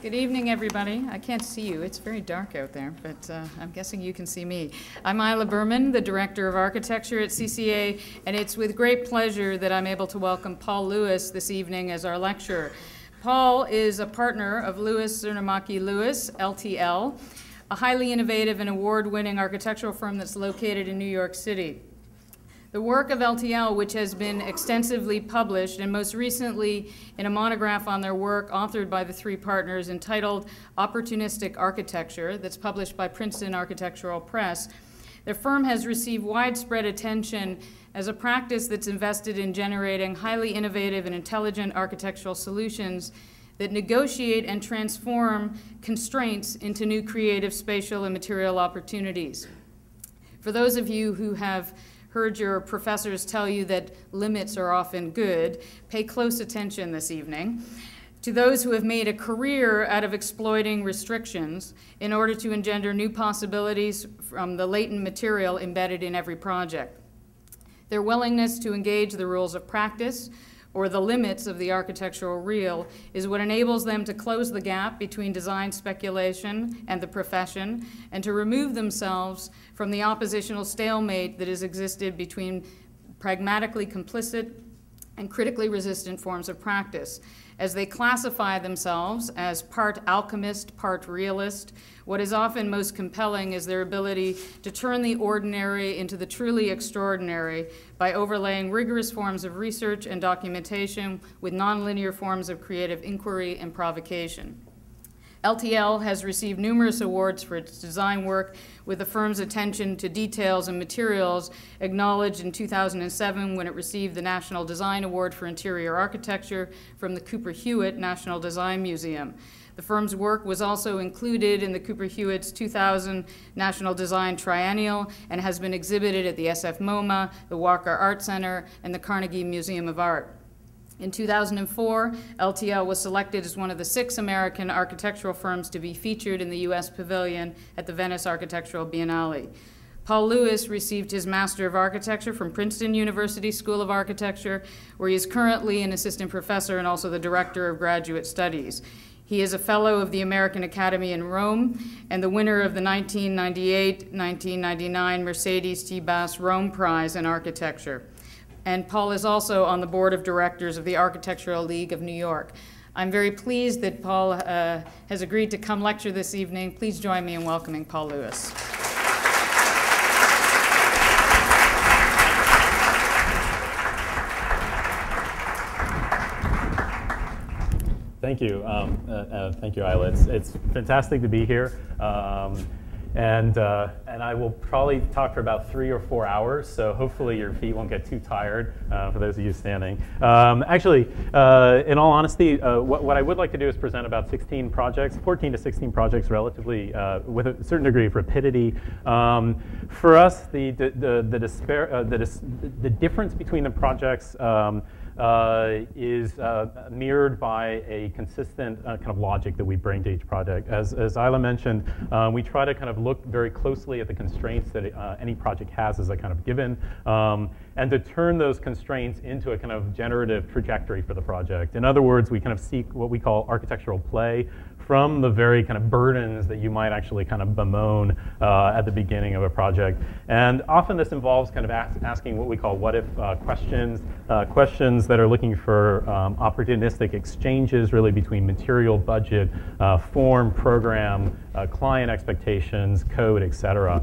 Good evening, everybody. I can't see you. It's very dark out there, but I'm guessing you can see me. I'm Isla Berman, the Director of Architecture at CCA, and it's with great pleasure that I'm able to welcome Paul Lewis this evening as our lecturer. Paul is a partner of Lewis Zernomaki Lewis, LTL, a highly innovative and award-winning architectural firm that's located in New York City. The work of LTL, which has been extensively published, and most recently in a monograph on their work authored by the three partners entitled Opportunistic Architecture, that's published by Princeton Architectural Press, their firm has received widespread attention as a practice that's invested in generating highly innovative and intelligent architectural solutions that negotiate and transform constraints into new creative spatial and material opportunities. For those of you who have heard your professors tell you that limits are often good, pay close attention this evening. To those who have made a career out of exploiting restrictions in order to engender new possibilities from the latent material embedded in every project. Their willingness to engage the rules of practice or the limits of the architectural real is what enables them to close the gap between design speculation and the profession, and to remove themselves from the oppositional stalemate that has existed between pragmatically complicit and critically resistant forms of practice. As they classify themselves as part alchemist, part realist, what is often most compelling is their ability to turn the ordinary into the truly extraordinary by overlaying rigorous forms of research and documentation with nonlinear forms of creative inquiry and provocation. LTL has received numerous awards for its design work, with the firm's attention to details and materials acknowledged in 2007 when it received the National Design Award for Interior Architecture from the Cooper Hewitt National Design Museum. The firm's work was also included in the Cooper Hewitt's 2000 National Design Triennial and has been exhibited at the SF MoMA, the Walker Art Center, and the Carnegie Museum of Art. In 2004, LTL was selected as one of the 6 American architectural firms to be featured in the U.S. Pavilion at the Venice Architectural Biennale. Paul Lewis received his Master of Architecture from Princeton University School of Architecture, where he is currently an assistant professor and also the director of graduate studies. He is a fellow of the American Academy in Rome and the winner of the 1998-1999 Mercedes T. Bass Rome Prize in Architecture. And Paul is also on the board of directors of the Architectural League of New York. I'm very pleased that Paul has agreed to come lecture this evening. Please join me in welcoming Paul Lewis. Thank you. Thank you, Isla. It's fantastic to be here. And I will probably talk for about 3 or 4 hours, so hopefully your feet won't get too tired for those of you standing. Actually, in all honesty, what I would like to do is present about 16 projects, 14 to 16 projects relatively with a certain degree of rapidity. For us, the difference between the projects is mirrored by a consistent kind of logic that we bring to each project. As Isla mentioned, we try to kind of look very closely at the constraints that any project has as a kind of given, and to turn those constraints into a kind of generative trajectory for the project. In other words, we kind of seek what we call architectural play from the very kind of burdens that you might actually kind of bemoan at the beginning of a project. And often this involves kind of asking what we call what-if questions, questions that are looking for opportunistic exchanges really between material, budget, form, program, client expectations, code, etc.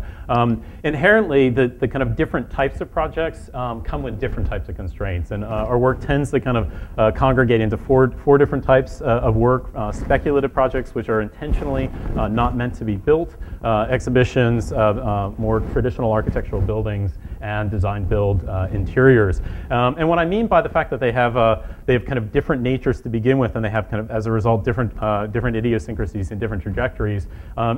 Inherently, the kind of different types of projects come with different types of constraints. And our work tends to kind of congregate into four different types of work: speculative projects, which are intentionally not meant to be built, exhibitions, more traditional architectural buildings, and design build interiors. And what I mean by the fact that they have kind of different natures to begin with, and they have kind of, as a result, different idiosyncrasies and different trajectories,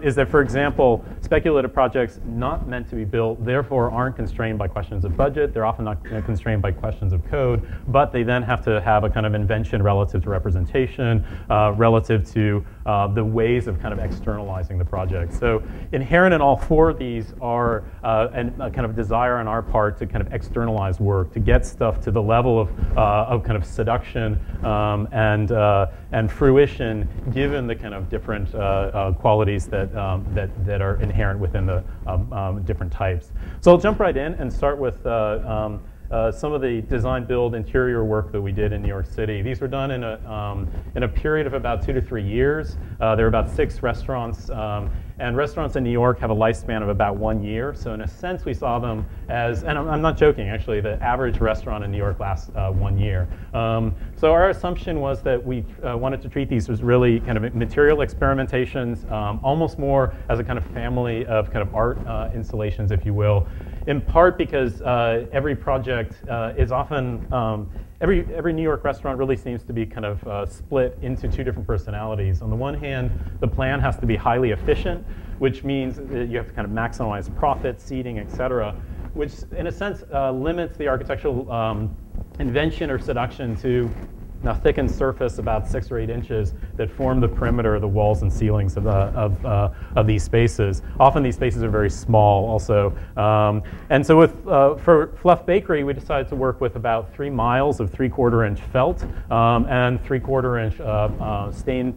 is that, for example, speculative projects not meant to be built, therefore aren't constrained by questions of budget. They're often not constrained by questions of code, but they then have to have a kind of invention relative to representation, relative to the ways of kind of externalizing the project. So inherent in all 4 of these are a kind of desire on our part to kind of externalize work, to get stuff to the level of kind of seduction seduction and fruition, given the kind of different qualities that are inherent within the different types. So I'll jump right in and start with some of the design build interior work that we did in New York City. These were done in a period of about 2 to 3 years. There were about 6 restaurants, and restaurants in New York have a lifespan of about 1 year. So in a sense, we saw them as, and I'm not joking, actually, the average restaurant in New York lasts 1 year. So our assumption was that we wanted to treat these as really kind of material experimentations, almost more as a kind of family of kind of art installations, if you will. In part because every project is often, every New York restaurant really seems to be kind of split into 2 different personalities. On the one hand, the plan has to be highly efficient, which means that you have to kind of maximize profit, seating, et cetera, which in a sense limits the architectural invention or seduction to a thickened surface about 6 or 8 inches that form the perimeter of the walls and ceilings of these spaces. Often these spaces are very small also. And so for Fluff Bakery, we decided to work with about 3 miles of 3/4 inch felt and 3/4 inch stained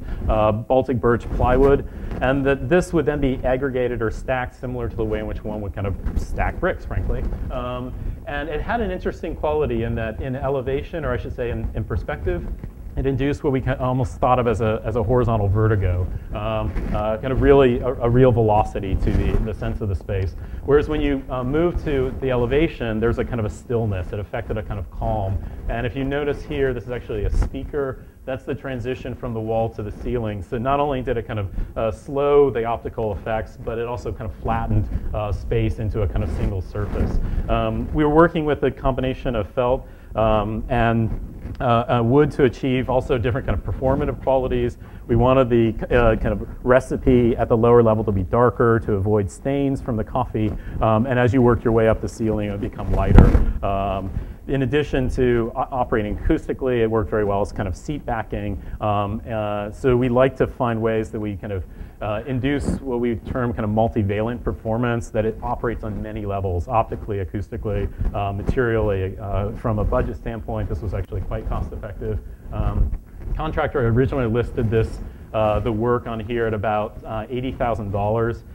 Baltic birch plywood. And that this would then be aggregated or stacked similar to the way in which one would kind of stack bricks, frankly. And it had an interesting quality in that in elevation, or I should say in perspective, it induced what we almost thought of as a horizontal vertigo, kind of really a real velocity to the sense of the space. Whereas when you move to the elevation, there's a kind of a stillness. It affected a kind of calm. And if you notice here, this is actually a speaker. That's the transition from the wall to the ceiling. So not only did it kind of slow the optical effects, but it also kind of flattened space into a kind of single surface. We were working with a combination of felt and wood to achieve also different kind of performative qualities. We wanted the kind of recipe at the lower level to be darker to avoid stains from the coffee. And as you work your way up the ceiling, it would become lighter. In addition to operating acoustically, it worked very well as kind of seat backing. So we like to find ways that we kind of induce what we term kind of multivalent performance, that it operates on many levels, optically, acoustically, materially. From a budget standpoint, this was actually quite cost effective. Contractor originally listed this, the work on here at about $80,000.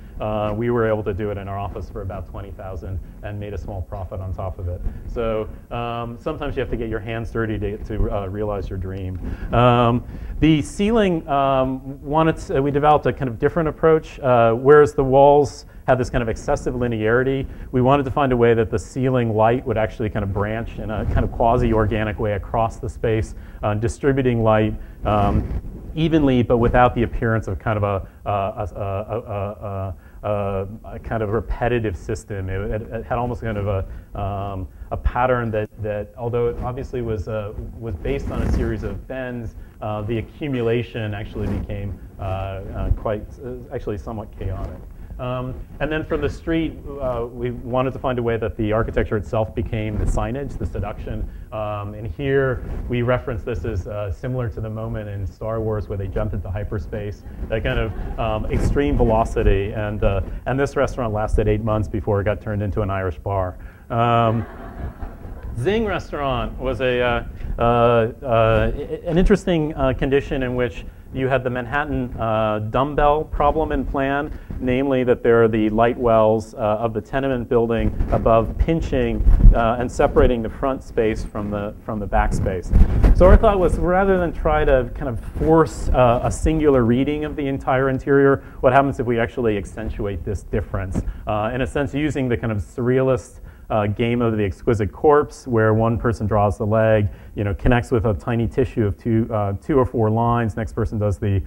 We were able to do it in our office for about $20,000 and made a small profit on top of it. So sometimes you have to get your hands dirty to realize your dream. The ceiling, we developed a kind of different approach. Whereas the walls had this kind of excessive linearity, we wanted to find a way that the ceiling light would actually kind of branch in a kind of quasi-organic way across the space, distributing light evenly, but without the appearance of kind of a kind of repetitive system. It had almost kind of a pattern that although it obviously was based on a series of bends, the accumulation actually became actually somewhat chaotic. And then from the street, we wanted to find a way that the architecture itself became the signage, the seduction. And here we reference this as similar to the moment in Star Wars where they jumped into hyperspace, that kind of extreme velocity. And this restaurant lasted 8 months before it got turned into an Irish bar. Zing Restaurant was an interesting condition in which you had the Manhattan dumbbell problem in plan, namely that there are the light wells of the tenement building above pinching and separating the front space from the back space. So our thought was, rather than try to kind of force a singular reading of the entire interior, what happens if we actually accentuate this difference? In a sense, using the kind of surrealist game of the exquisite corpse, where one person draws the leg, connects with a tiny tissue of two or four lines. Next person does the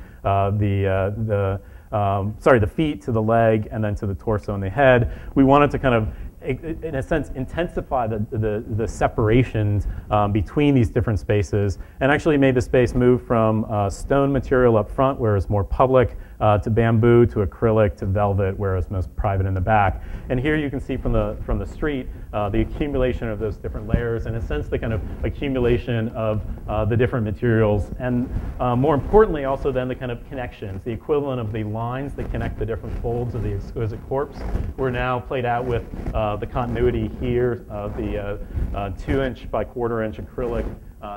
feet to the leg, and then to the torso and the head. We wanted to kind of, in a sense, intensify the separations between these different spaces, and actually made the space move from stone material up front, where it's more public, to bamboo, to acrylic, to velvet, where it's most private in the back. And here you can see from the street the accumulation of those different layers, and in a sense the kind of accumulation of the different materials, and more importantly also then the kind of connections, the equivalent of the lines that connect the different folds of the exquisite corpse were now played out with the continuity here of the 2-inch by 1/4 inch acrylic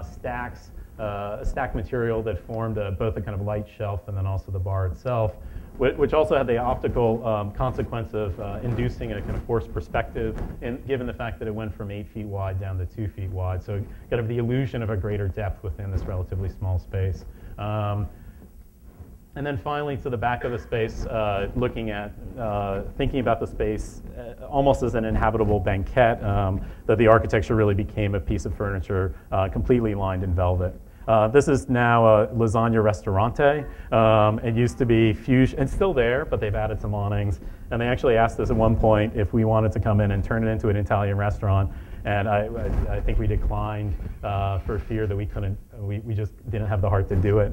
stacks, a stack material that formed both a kind of light shelf and then also the bar itself, which also had the optical consequence of inducing a kind of forced perspective, and given the fact that it went from 8 feet wide down to 2 feet wide. So kind of the illusion of a greater depth within this relatively small space. And then finally, to the back of the space, looking at, thinking about the space almost as an inhabitable banquette, that the architecture really became a piece of furniture completely lined in velvet. This is now a lasagna restaurante. It used to be fusion, it's still there, but they've added some awnings. And they actually asked us at one point if we wanted to come in and turn it into an Italian restaurant. And I think we declined for fear that we couldn't, we just didn't have the heart to do it.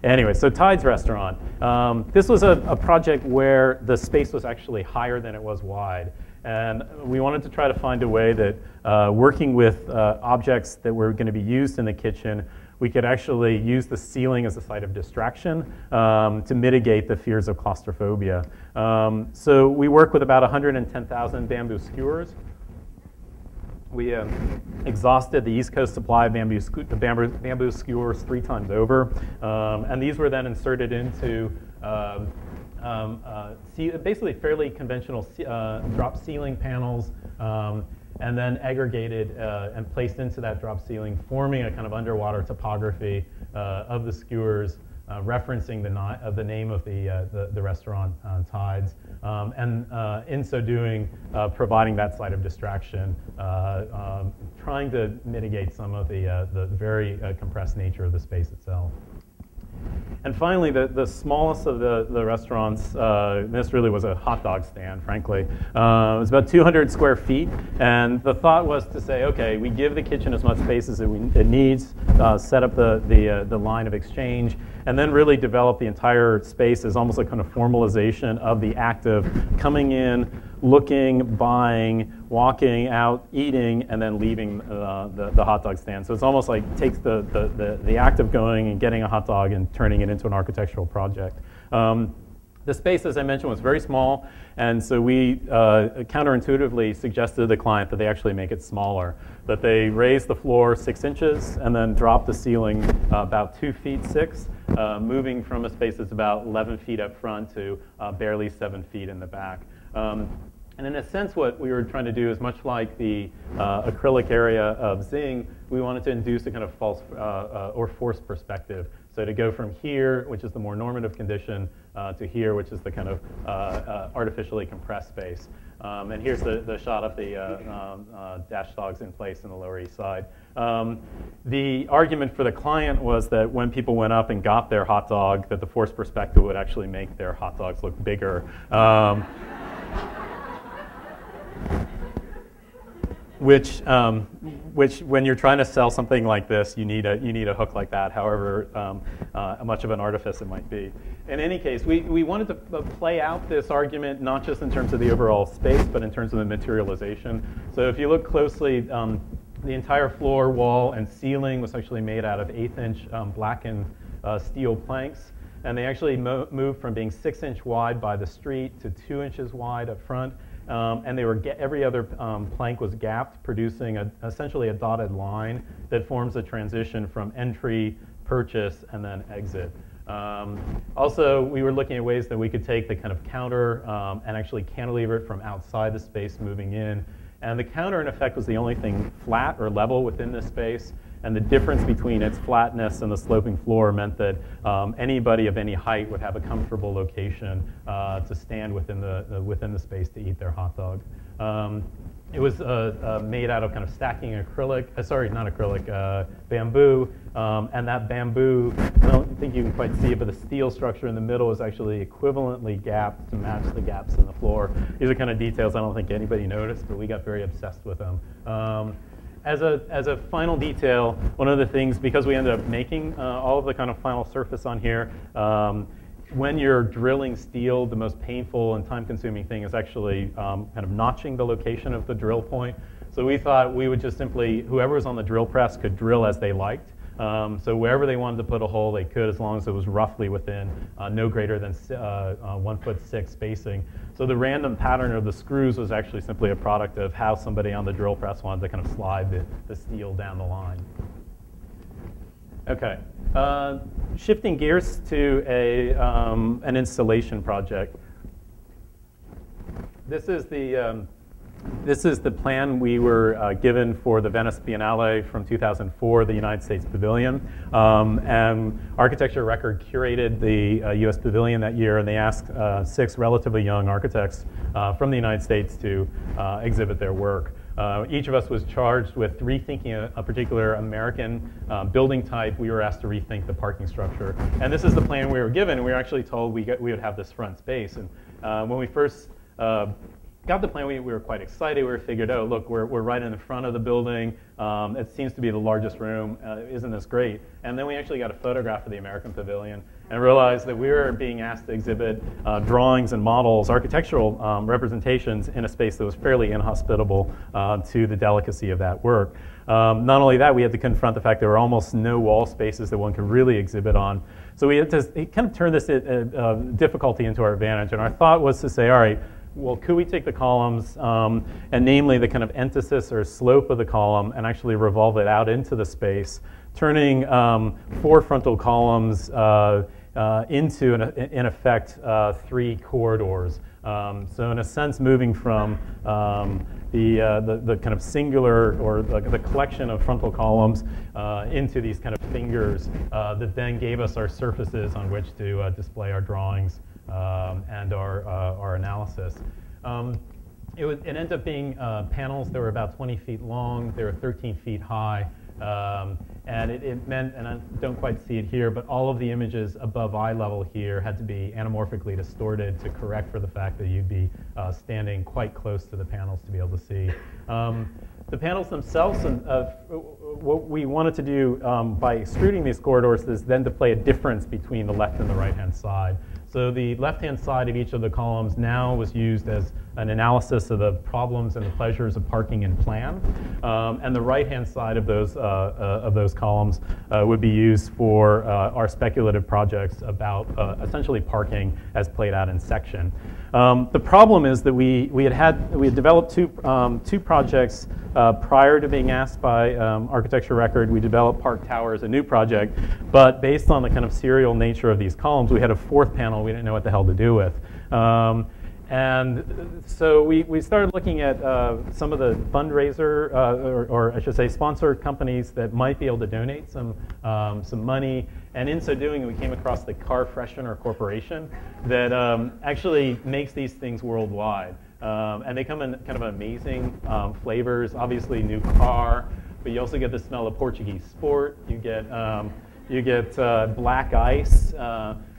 Anyway, so Tide's Restaurant. This was a project where the space was actually higher than it was wide. And we wanted to try to find a way that working with objects that were going to be used in the kitchen, we could actually use the ceiling as a site of distraction to mitigate the fears of claustrophobia. So we work with about 110,000 bamboo skewers. We exhausted the East Coast supply of bamboo skewers 3 times over. And these were then inserted into basically fairly conventional drop ceiling panels, and then aggregated and placed into that drop ceiling, forming a kind of underwater topography of the skewers, referencing the name of the restaurant, Tides, and in so doing, providing that site of distraction, trying to mitigate some of the very compressed nature of the space itself. And finally, the smallest of the restaurants, this really was a hot dog stand, frankly. It was about 200 square feet, and the thought was to say, okay, we give the kitchen as much space as it needs, set up the line of exchange, and then really develop the entire space as almost a kind of formalization of the act of coming in, looking, buying, walking out, eating, and then leaving the hot dog stand. So it's almost like takes the act of going and getting a hot dog and turning it into an architectural project. The space, as I mentioned, was very small, and so we counterintuitively suggested to the client that they actually make it smaller, that they raise the floor 6 inches and then drop the ceiling about 2 feet 6, moving from a space that's about 11 feet up front to barely 7 feet in the back. And in a sense, what we were trying to do is much like the acrylic area of Zing, we wanted to induce a kind of false or forced perspective. So to go from here, which is the more normative condition, to here, which is the kind of artificially compressed space. And here's the shot of the dash dogs in place in the Lower East Side. The argument for the client was that when people went up and got their hot dog, that the forced perspective would actually make their hot dogs look bigger. Which when you're trying to sell something like this, you need a hook like that, however much of an artifice it might be. In any case, we wanted to play out this argument not just in terms of the overall space, but in terms of the materialization. So if you look closely, the entire floor, wall, and ceiling was actually made out of 1/8-inch blackened steel planks. And they actually moved from being 6-inch wide by the street to 2 inches wide up front. And they were every other plank was gapped, producing essentially a dotted line that forms a transition from entry, purchase, and then exit. Also, we were looking at ways that we could take the kind of counter and actually cantilever it from outside the space moving in. And the counter, in effect, was the only thing flat or level within this space. And the difference between its flatness and the sloping floor meant that anybody of any height would have a comfortable location to stand within the space to eat their hot dog. It was made out of kind of stacking acrylic, bamboo. And that bamboo, I don't think you can quite see it, but the steel structure in the middle is actually equivalently gapped to match the gaps in the floor. These are kind of details I don't think anybody noticed, but we got very obsessed with them. As a final detail, one of the things, because we ended up making all of the kind of final surface on here, when you're drilling steel, the most painful and time-consuming thing is actually kind of notching the location of the drill point. So we thought we would just simply, whoever was on the drill press could drill as they liked. So wherever they wanted to put a hole, they could, as long as it was roughly within no greater than 1'6" spacing. So the random pattern of the screws was actually simply a product of how somebody on the drill press wanted to kind of slide the steel down the line. Okay, shifting gears to an installation project. This is the plan we were given for the Venice Biennale from 2004, the United States Pavilion. And Architecture Record curated the US Pavilion that year, and they asked 6 relatively young architects from the United States to exhibit their work. Each of us was charged with rethinking a particular American building type. We were asked to rethink the parking structure. And this is the plan we were given. We were actually told we would have this front space. And when we first got the plan, we were quite excited. We figured, oh, look, we're right in the front of the building. It seems to be the largest room. Isn't this great? And then we actually got a photograph of the American Pavilion and realized that we were being asked to exhibit drawings and models, architectural representations in a space that was fairly inhospitable to the delicacy of that work. Not only that, we had to confront the fact there were almost no wall spaces that one could really exhibit on. So we had to kind of turn this difficulty into our advantage. And our thought was to say, all right, well, could we take the columns, and namely the kind of enthesis or slope of the column, and actually revolve it out into the space, turning 4 frontal columns into, in effect, 3 corridors. So in a sense, moving from the kind of singular or the collection of frontal columns into these kind of fingers that then gave us our surfaces on which to display our drawings and our analysis. It ended up being panels that were about 20 feet long. They were 13 feet high. And it meant, and I don't quite see it here, but all of the images above eye level here had to be anamorphically distorted to correct for the fact that you'd be standing quite close to the panels to be able to see. The panels themselves, and what we wanted to do by extruding these corridors is then to play a difference between the left and the right-hand side. So the left-hand side of each of the columns now was used as an analysis of the problems and the pleasures of parking in plan, and the right-hand side of those columns would be used for our speculative projects about essentially parking as played out in section. The problem is that we had developed two projects prior to being asked by Architecture Record. We developed Park Tower as a new project, but based on the kind of serial nature of these columns, we had a 4th panel we didn't know what the hell to do with. And so we started looking at some of the fundraiser, or I should say sponsored companies that might be able to donate some money. And in so doing, we came across the Car Freshener Corporation that actually makes these things worldwide. And they come in kind of amazing flavors, obviously new car, but you also get the smell of Portuguese sport. You get black ice,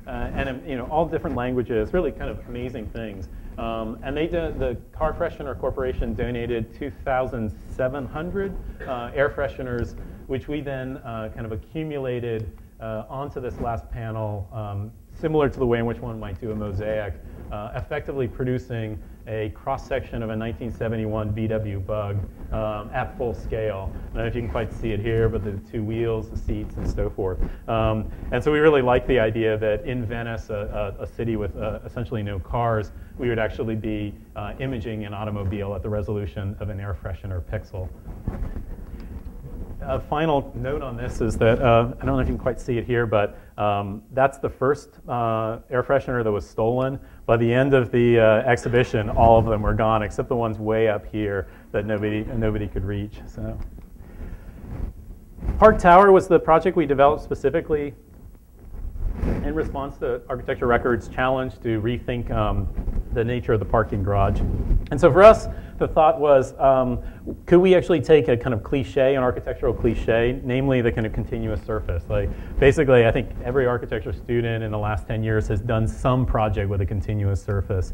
and all different languages, really kind of amazing things. And the Car Freshener Corporation donated 2,700 air fresheners, which we then kind of accumulated onto this last panel, similar to the way in which one might do a mosaic, effectively producing a cross-section of a 1971 VW Bug at full scale. I don't know if you can quite see it here, but the 2 wheels, the seats, and so forth. And so we really like the idea that in Venice, a city with essentially no cars, we would actually be imaging an automobile at the resolution of an air freshener pixel. A final note on this is that, I don't know if you can quite see it here, but that's the first air freshener that was stolen. By the end of the exhibition, all of them were gone, except the ones way up here that nobody could reach. So, Park Tower was the project we developed specifically in response to Architecture Record's challenge to rethink the nature of the parking garage. And so for us, the thought was, could we actually take a kind of cliche, an architectural cliche, namely the kind of continuous surface? Like, basically, I think every architecture student in the last 10 years has done some project with a continuous surface,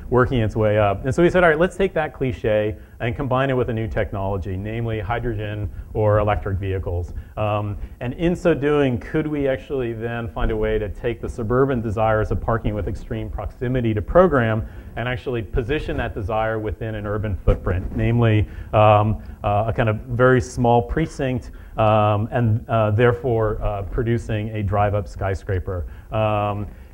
working its way up. And so we said, all right, let's take that cliche and combine it with a new technology, namely hydrogen or electric vehicles. And in so doing, could we actually then find a way to take the suburban desires of parking with extreme proximity to program and actually position that desire within an urban footprint, namely a kind of very small precinct and therefore producing a drive-up skyscraper.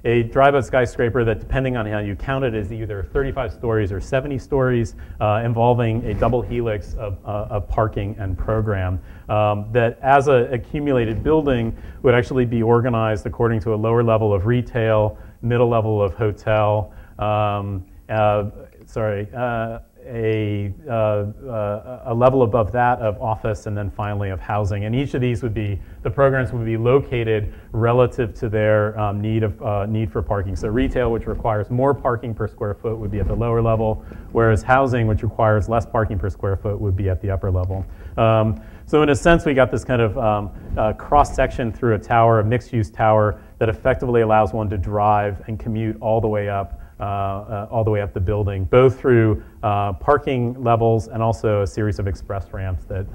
A drive-up skyscraper that, depending on how you count it, is either 35 stories or 70 stories, involving a double helix of parking and program that, as an accumulated building, would actually be organized according to a lower level of retail, middle level of hotel, a level above that of office, and then finally of housing. And each of these would be, the programs would be located relative to their need for parking. So retail, which requires more parking per square foot, would be at the lower level, whereas housing, which requires less parking per square foot, would be at the upper level. So in a sense, we got this kind of cross-section through a tower, a mixed-use tower, that effectively allows one to drive and commute all the way up the building, both through parking levels and also a series of express ramps that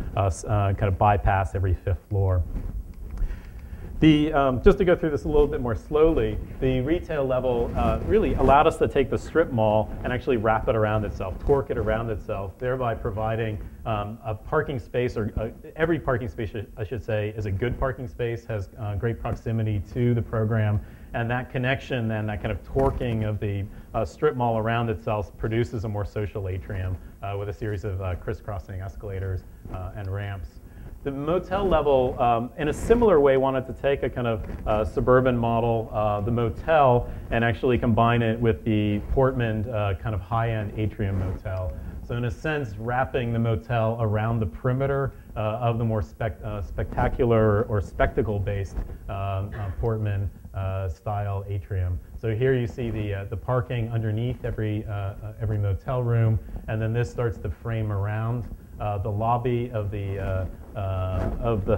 kind of bypass every 5th floor. Just to go through this a little bit more slowly, the retail level really allowed us to take the strip mall and actually wrap it around itself, torque it around itself, thereby providing a parking space, or every parking space, I should say, is a good parking space, has great proximity to the program, and that connection and that kind of torquing of the strip mall around itself produces a more social atrium with a series of crisscrossing escalators and ramps. The motel level, in a similar way, wanted to take a kind of suburban model, the motel, and actually combine it with the Portman kind of high-end atrium motel. So in a sense, wrapping the motel around the perimeter of the more spectacular or spectacle-based Portman style atrium. So here you see the parking underneath every motel room, and then this starts to frame around the lobby of the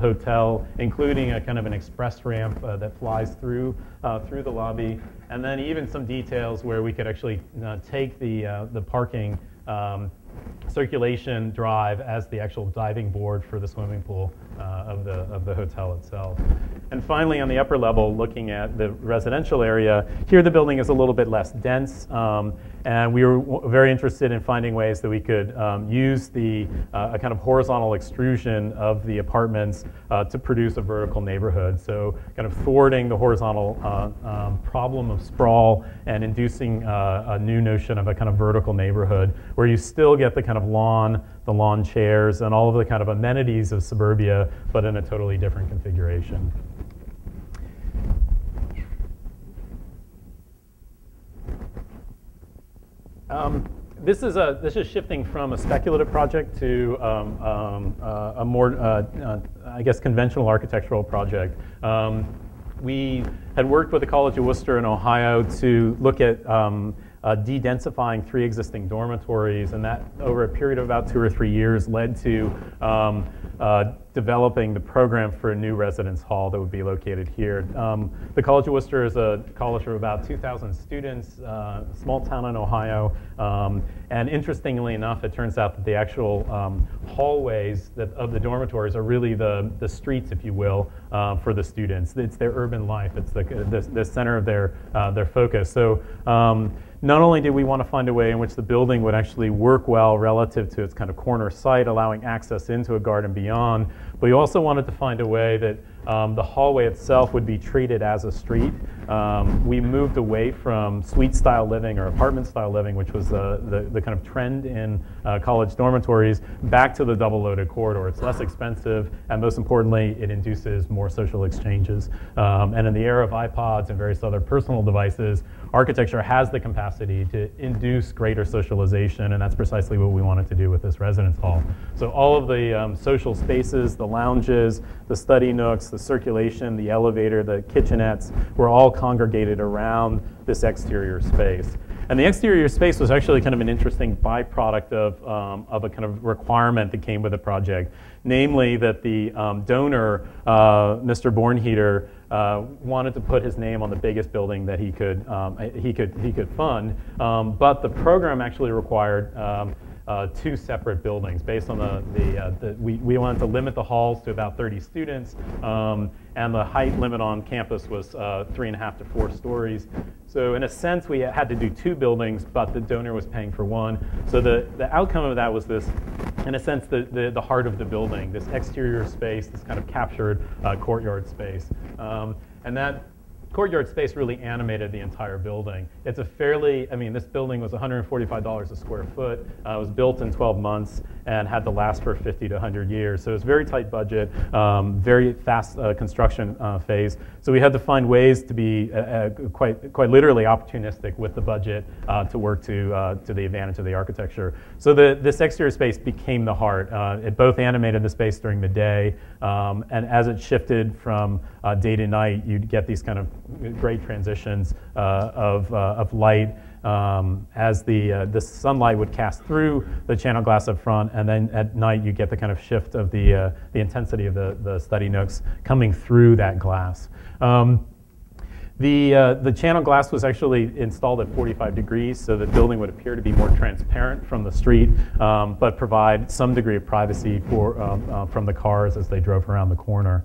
hotel, including a kind of an express ramp that flies through the lobby, and then even some details where we could actually take the parking circulation drive as the actual diving board for the swimming pool of the hotel itself. And finally, on the upper level, looking at the residential area, here the building is a little bit less dense, and we were very interested in finding ways that we could use a kind of horizontal extrusion of the apartments to produce a vertical neighborhood. So kind of thwarting the horizontal problem of sprawl and inducing a new notion of a kind of vertical neighborhood where you still get the kind of lawn, the lawn chairs, and all of the kind of amenities of suburbia, but in a totally different configuration. This is shifting from a speculative project to a more, I guess, conventional architectural project. We had worked with the College of Worcester in Ohio to look at de-densifying 3 existing dormitories, and that over a period of about 2 or 3 years led to developing the program for a new residence hall that would be located here. The College of Worcester is a college of about 2,000 students, small town in Ohio, and interestingly enough, it turns out that the actual hallways of the dormitories are really the streets, if you will, for the students. It's their urban life. It's the center of their focus. So not only did we want to find a way in which the building would actually work well relative to its kind of corner site, allowing access into a garden beyond, but we also wanted to find a way that the hallway itself would be treated as a street. We moved away from suite-style living or apartment-style living, which was the kind of trend in college dormitories, back to the double-loaded corridor. It's less expensive, and most importantly, it induces more social exchanges. And in the era of iPods and various other personal devices, architecture has the capacity to induce greater socialization, and that's precisely what we wanted to do with this residence hall. So all of the social spaces, the lounges, the study nooks, the circulation, the elevator, the kitchenettes were all congregated around this exterior space. And the exterior space was actually kind of an interesting byproduct of a kind of requirement that came with the project, namely that the donor, Mr. Bornheater, wanted to put his name on the biggest building that he could fund, but the program actually required two separate buildings based on we wanted to limit the halls to about 30 students, and the height limit on campus was 3.5 to 4 stories. So in a sense, we had to do two buildings, but the donor was paying for one. So the outcome of that was this, in a sense, the heart of the building, this exterior space, this kind of captured courtyard space. And that courtyard space really animated the entire building. It's a fairly, I mean, this building was $145 a square foot. It was built in 12 months and had to last for 50 to 100 years. So it was very tight budget, very fast construction phase. So we had to find ways to be quite literally opportunistic with the budget to work to the advantage of the architecture. So this exterior space became the heart. It both animated the space during the day, and as it shifted from day to night, you'd get these kind of great transitions of light as the sunlight would cast through the channel glass up front, and then at night you get the kind of shift of the intensity of the study nooks coming through that glass. The channel glass was actually installed at 45 degrees, so the building would appear to be more transparent from the street, but provide some degree of privacy from the cars as they drove around the corner.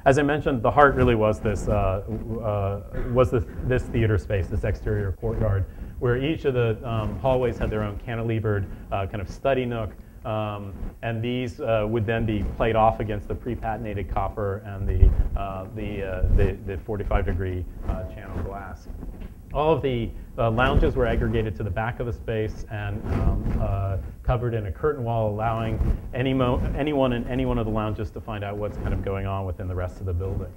As I mentioned, the heart really was this theater space, this exterior courtyard, where each of the hallways had their own cantilevered kind of study nook. And these would then be played off against the pre-patinated copper and the 45-degree channel glass. All of the lounges were aggregated to the back of the space and covered in a curtain wall, allowing anyone in any one of the lounges to find out what's kind of going on within the rest of the building.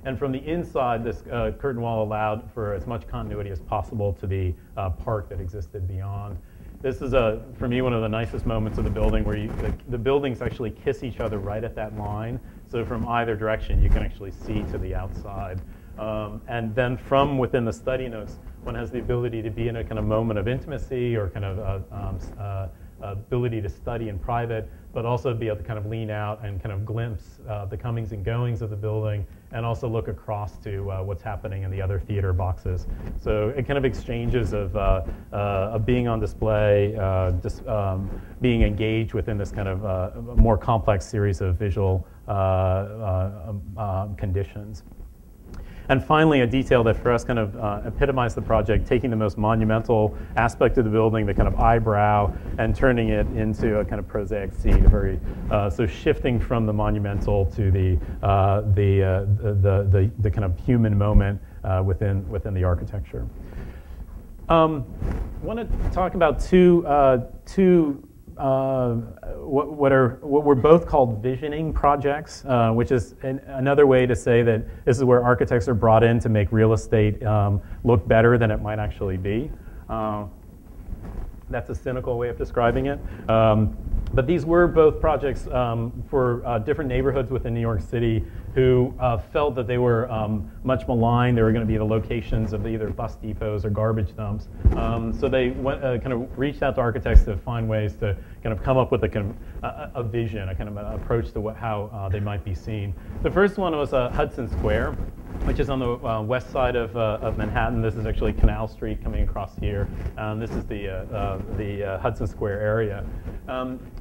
And from the inside, this curtain wall allowed for as much continuity as possible to the park that existed beyond. This is, for me, one of the nicest moments of the building, where the buildings actually kiss each other right at that line. So from either direction, you can actually see to the outside. And then from within the study nooks, one has the ability to be in a kind of moment of intimacy or kind of ability to study in private, but also be able to kind of lean out and kind of glimpse the comings and goings of the building, and also look across to what's happening in the other theater boxes. So it kind of exchanges of being on display, just being engaged within this kind of more complex series of visual conditions. And finally, a detail that for us kind of epitomized the project, taking the most monumental aspect of the building, the kind of eyebrow, and turning it into a kind of prosaic scene. So shifting from the monumental to the kind of human moment within the architecture. I want to talk about what were both called visioning projects, which is another way to say that this is where architects are brought in to make real estate look better than it might actually be. That's a cynical way of describing it. But these were both projects for different neighborhoods within New York City who felt that they were much maligned. They were going to be the locations of either bus depots or garbage dumps. So they went, kind of reached out to architects to find ways to kind of come up with a vision, a kind of an approach to how they might be seen. The first one was Hudson Square, which is on the west side of Manhattan. This is actually Canal Street coming across here. This is the Hudson Square area.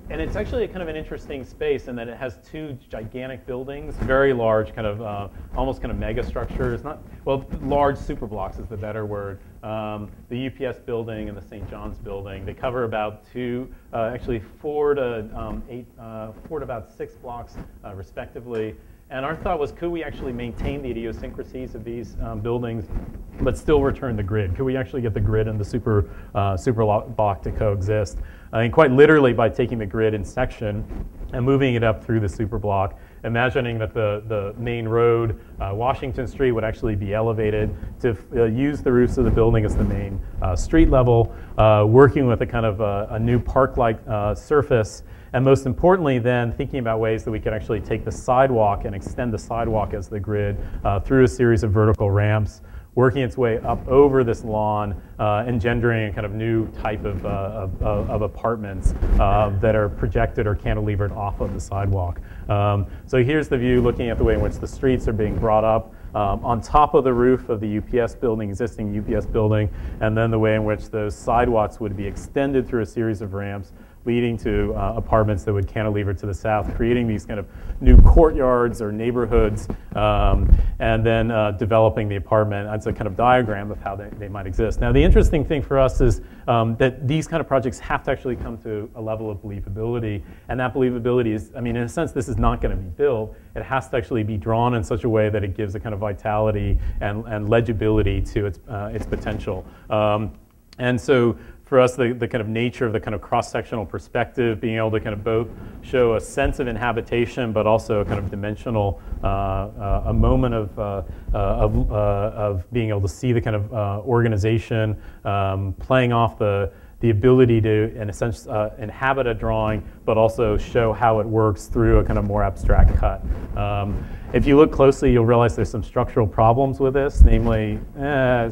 And it's actually a kind of an interesting space in that it has two gigantic buildings, very large, kind of almost kind of mega structures. Large superblocks is the better word. The UPS building and the St. John's building. They cover about actually 4 to about 6 blocks respectively. And our thought was, could we actually maintain the idiosyncrasies of these buildings, but still return the grid? Could we actually get the grid and the super block to coexist? And quite literally by taking the grid in section and moving it up through the super block, imagining that the main road, Washington Street, would actually be elevated to use the roofs of the building as the main street level, working with a kind of a new park-like surface. And most importantly, then, thinking about ways that we could actually take the sidewalk and extend the sidewalk as the grid through a series of vertical ramps, working its way up over this lawn, engendering a kind of new type of apartments that are projected or cantilevered off of the sidewalk. So here's the view looking at the way in which the streets are being brought up on top of the roof of the UPS building, existing UPS building, and then the way in which those sidewalks would be extended through a series of ramps leading to apartments that would cantilever to the south, creating these kind of new courtyards or neighborhoods, and then developing the apartment. That's a kind of diagram of how they might exist. Now, the interesting thing for us is that these kind of projects have to actually come to a level of believability, and that believability is, I mean, in a sense, this is not going to be built. It has to actually be drawn in such a way that it gives a kind of vitality and legibility to its potential. And so, for us, the kind of nature of the kind of cross-sectional perspective, being able to kind of both show a sense of inhabitation, but also a kind of dimensional, a moment of being able to see the kind of organization, playing off the ability to, in a sense, inhabit a drawing, but also show how it works through a kind of more abstract cut. If you look closely, you'll realize there's some structural problems with this, namely, but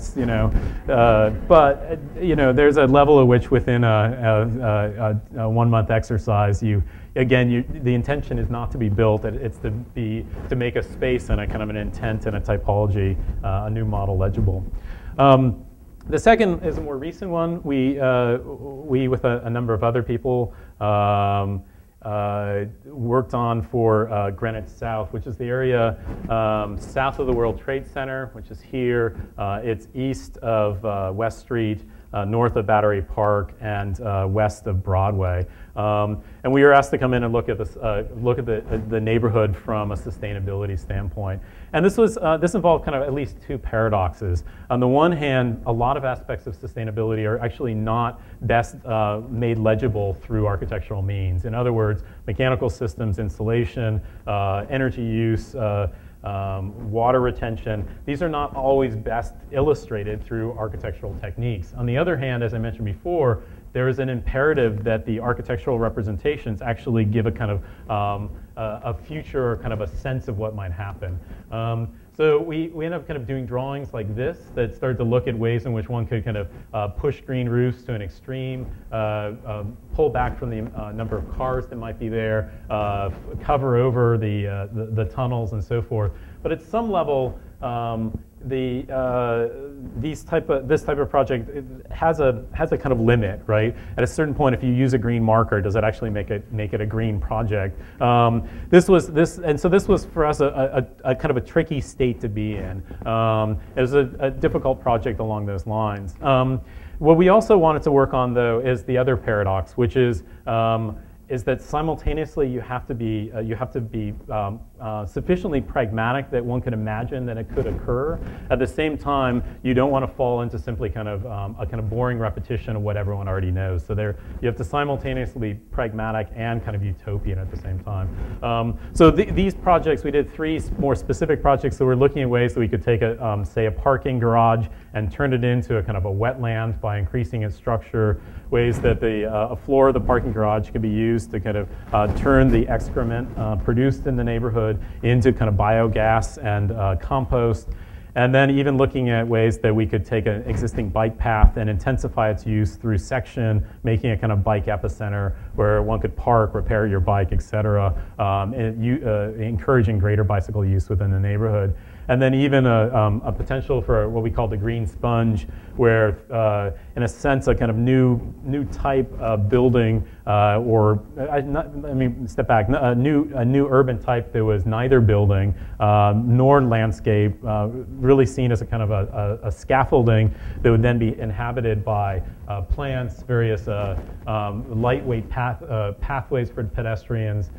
there's a level at which within a 1 month exercise, the intention is not to be built; it's to make a space and a kind of an intent and a typology, a new model legible. The second is a more recent one. We with a number of other people, worked on for Greenwich South, which is the area south of the World Trade Center, which is here. It's east of West Street, north of Battery Park, and west of Broadway. And we were asked to come in and look at this, look at the neighborhood from a sustainability standpoint. And this involved kind of at least two paradoxes. On the one hand, a lot of aspects of sustainability are actually not best made legible through architectural means. In other words, mechanical systems, insulation, energy use, water retention, these are not always best illustrated through architectural techniques. On the other hand, as I mentioned before, there is an imperative that the architectural representations actually give a kind of a future or kind of a sense of what might happen. So we end up kind of doing drawings like this that start to look at ways in which one could kind of push green roofs to an extreme, pull back from the number of cars that might be there, cover over the tunnels and so forth. But at some level, this type of project has a kind of limit, right? At a certain point, if you use a green marker, does it actually make it a green project? This was for us a kind of a tricky state to be in. It was a difficult project along those lines. What we also wanted to work on, though, is the other paradox, which is that simultaneously you have to be sufficiently pragmatic that one can imagine that it could occur. At the same time, you don't want to fall into simply kind of a kind of boring repetition of what everyone already knows. So you have to simultaneously be pragmatic and kind of utopian at the same time. So these projects, we did three more specific projects that were looking at ways that we could take say a parking garage and turn it into a kind of a wetland by increasing its structure, ways that a floor of the parking garage could be used to kind of turn the excrement produced in the neighborhood into kind of biogas and compost. And then even looking at ways that we could take an existing bike path and intensify its use through section, making a kind of bike epicenter where one could park, repair your bike, et cetera, encouraging greater bicycle use within the neighborhood. And then even a potential for what we call the green sponge, where in a sense a kind of new type of building, step back, a new urban type that was neither building nor landscape, really seen as a kind of a scaffolding that would then be inhabited by plants, various lightweight pathways for pedestrians.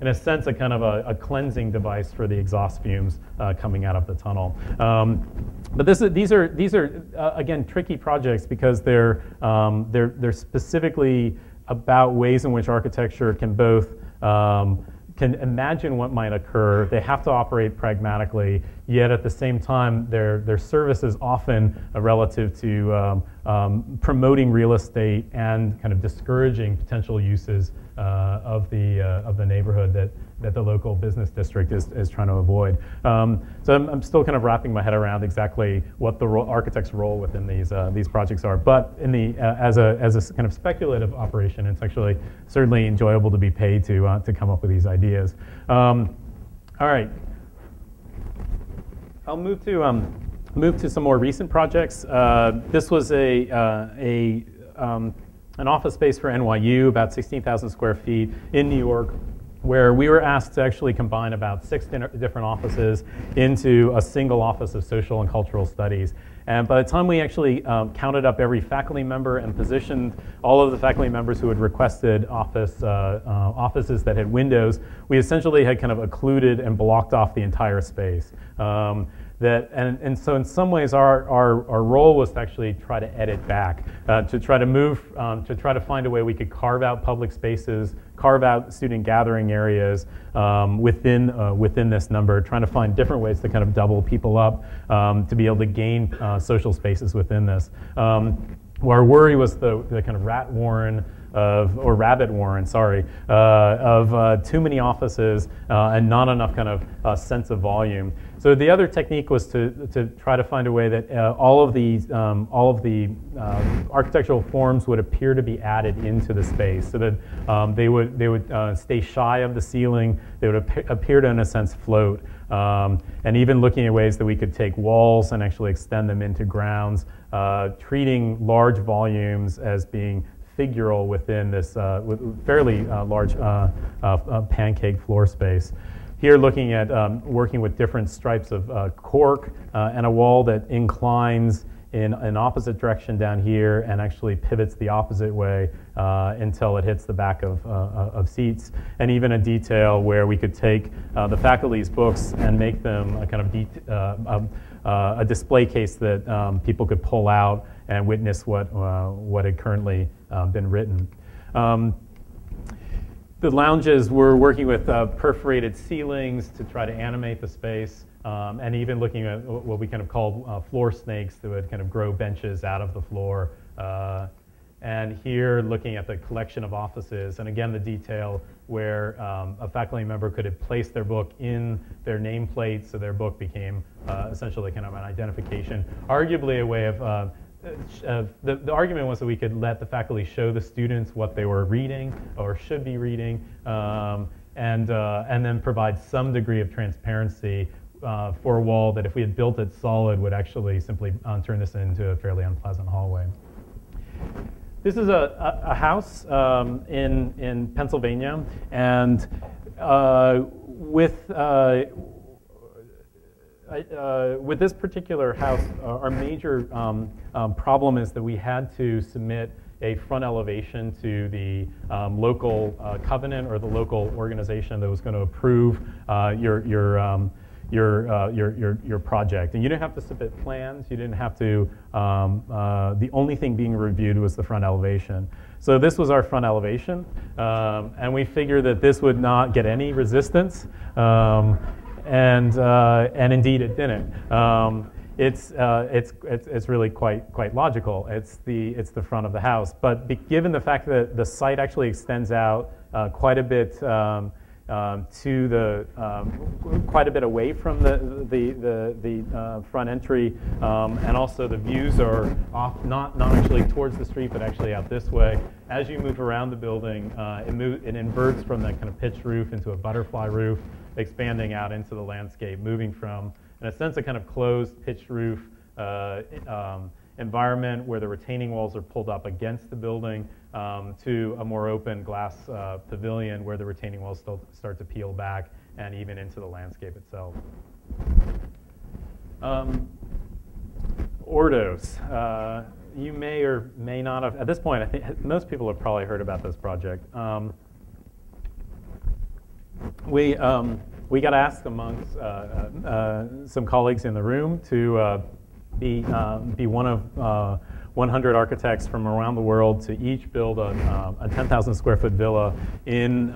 In a sense, a kind of a cleansing device for the exhaust fumes coming out of the tunnel. But these are again tricky projects because they're specifically about ways in which architecture can both can imagine what might occur. They have to operate pragmatically, yet at the same time, their service is often relative to promoting real estate and kind of discouraging potential uses of the neighborhood that the local business district is trying to avoid. So I'm still kind of wrapping my head around exactly what the architect's role within these projects are. But as a kind of speculative operation, it's actually certainly enjoyable to be paid to come up with these ideas. All right. I'll move to some more recent projects. This was an office space for NYU, about 16,000 square feet in New York, where we were asked to actually combine about 6 different offices into a single office of social and cultural studies. And by the time we actually counted up every faculty member and positioned all of the faculty members who had requested offices that had windows, we essentially had kind of occluded and blocked off the entire space. And so in some ways our role was to actually try to edit back, to try to move, to try to find a way we could carve out public spaces, carve out student gathering areas within this number, trying to find different ways to kind of double people up to be able to gain social spaces within this. Our worry was the kind of rabbit warren, of too many offices and not enough kind of sense of volume. So the other technique was to try to find a way that all of the architectural forms would appear to be added into the space, so that they would stay shy of the ceiling. They would appear to, in a sense, float. And even looking at ways that we could take walls and actually extend them into grounds, treating large volumes as being figural within this fairly large pancake floor space. Here looking at working with different stripes of cork and a wall that inclines in an opposite direction down here and actually pivots the opposite way until it hits the back of seats, and even a detail where we could take the faculty's books and make them a kind of a display case that people could pull out and witness what had currently been written. The lounges were working with perforated ceilings to try to animate the space, and even looking at what we kind of called floor snakes that would kind of grow benches out of the floor. And here looking at the collection of offices, and again the detail where a faculty member could have placed their book in their nameplate, so their book became essentially kind of an identification, arguably a way of the argument was that we could let the faculty show the students what they were reading or should be reading, and then provide some degree of transparency for a wall that, if we had built it solid, would actually simply turn this into a fairly unpleasant hallway. This is a house in Pennsylvania, and with this particular house, our major problem is that we had to submit a front elevation to the local covenant or the local organization that was going to approve your project. And you didn't have to submit plans. You didn't have to. The only thing being reviewed was the front elevation. So this was our front elevation, and we figured that this would not get any resistance. And indeed it didn't. It's really quite logical. It's the front of the house. But given the fact that the site actually extends out quite a bit quite a bit away from the front entry, and also the views are off, not actually towards the street, but actually out this way. As you move around the building, it inverts from that kind of pitched roof into a butterfly roof, expanding out into the landscape, moving from, in a sense, a kind of closed pitched roof environment where the retaining walls are pulled up against the building, to a more open glass pavilion where the retaining walls still start to peel back and even into the landscape itself. Ordos. You may or may not have, at this point, I think most people have probably heard about this project. We got asked amongst some colleagues in the room to be one of 100 architects from around the world to each build a 10,000 square foot villa in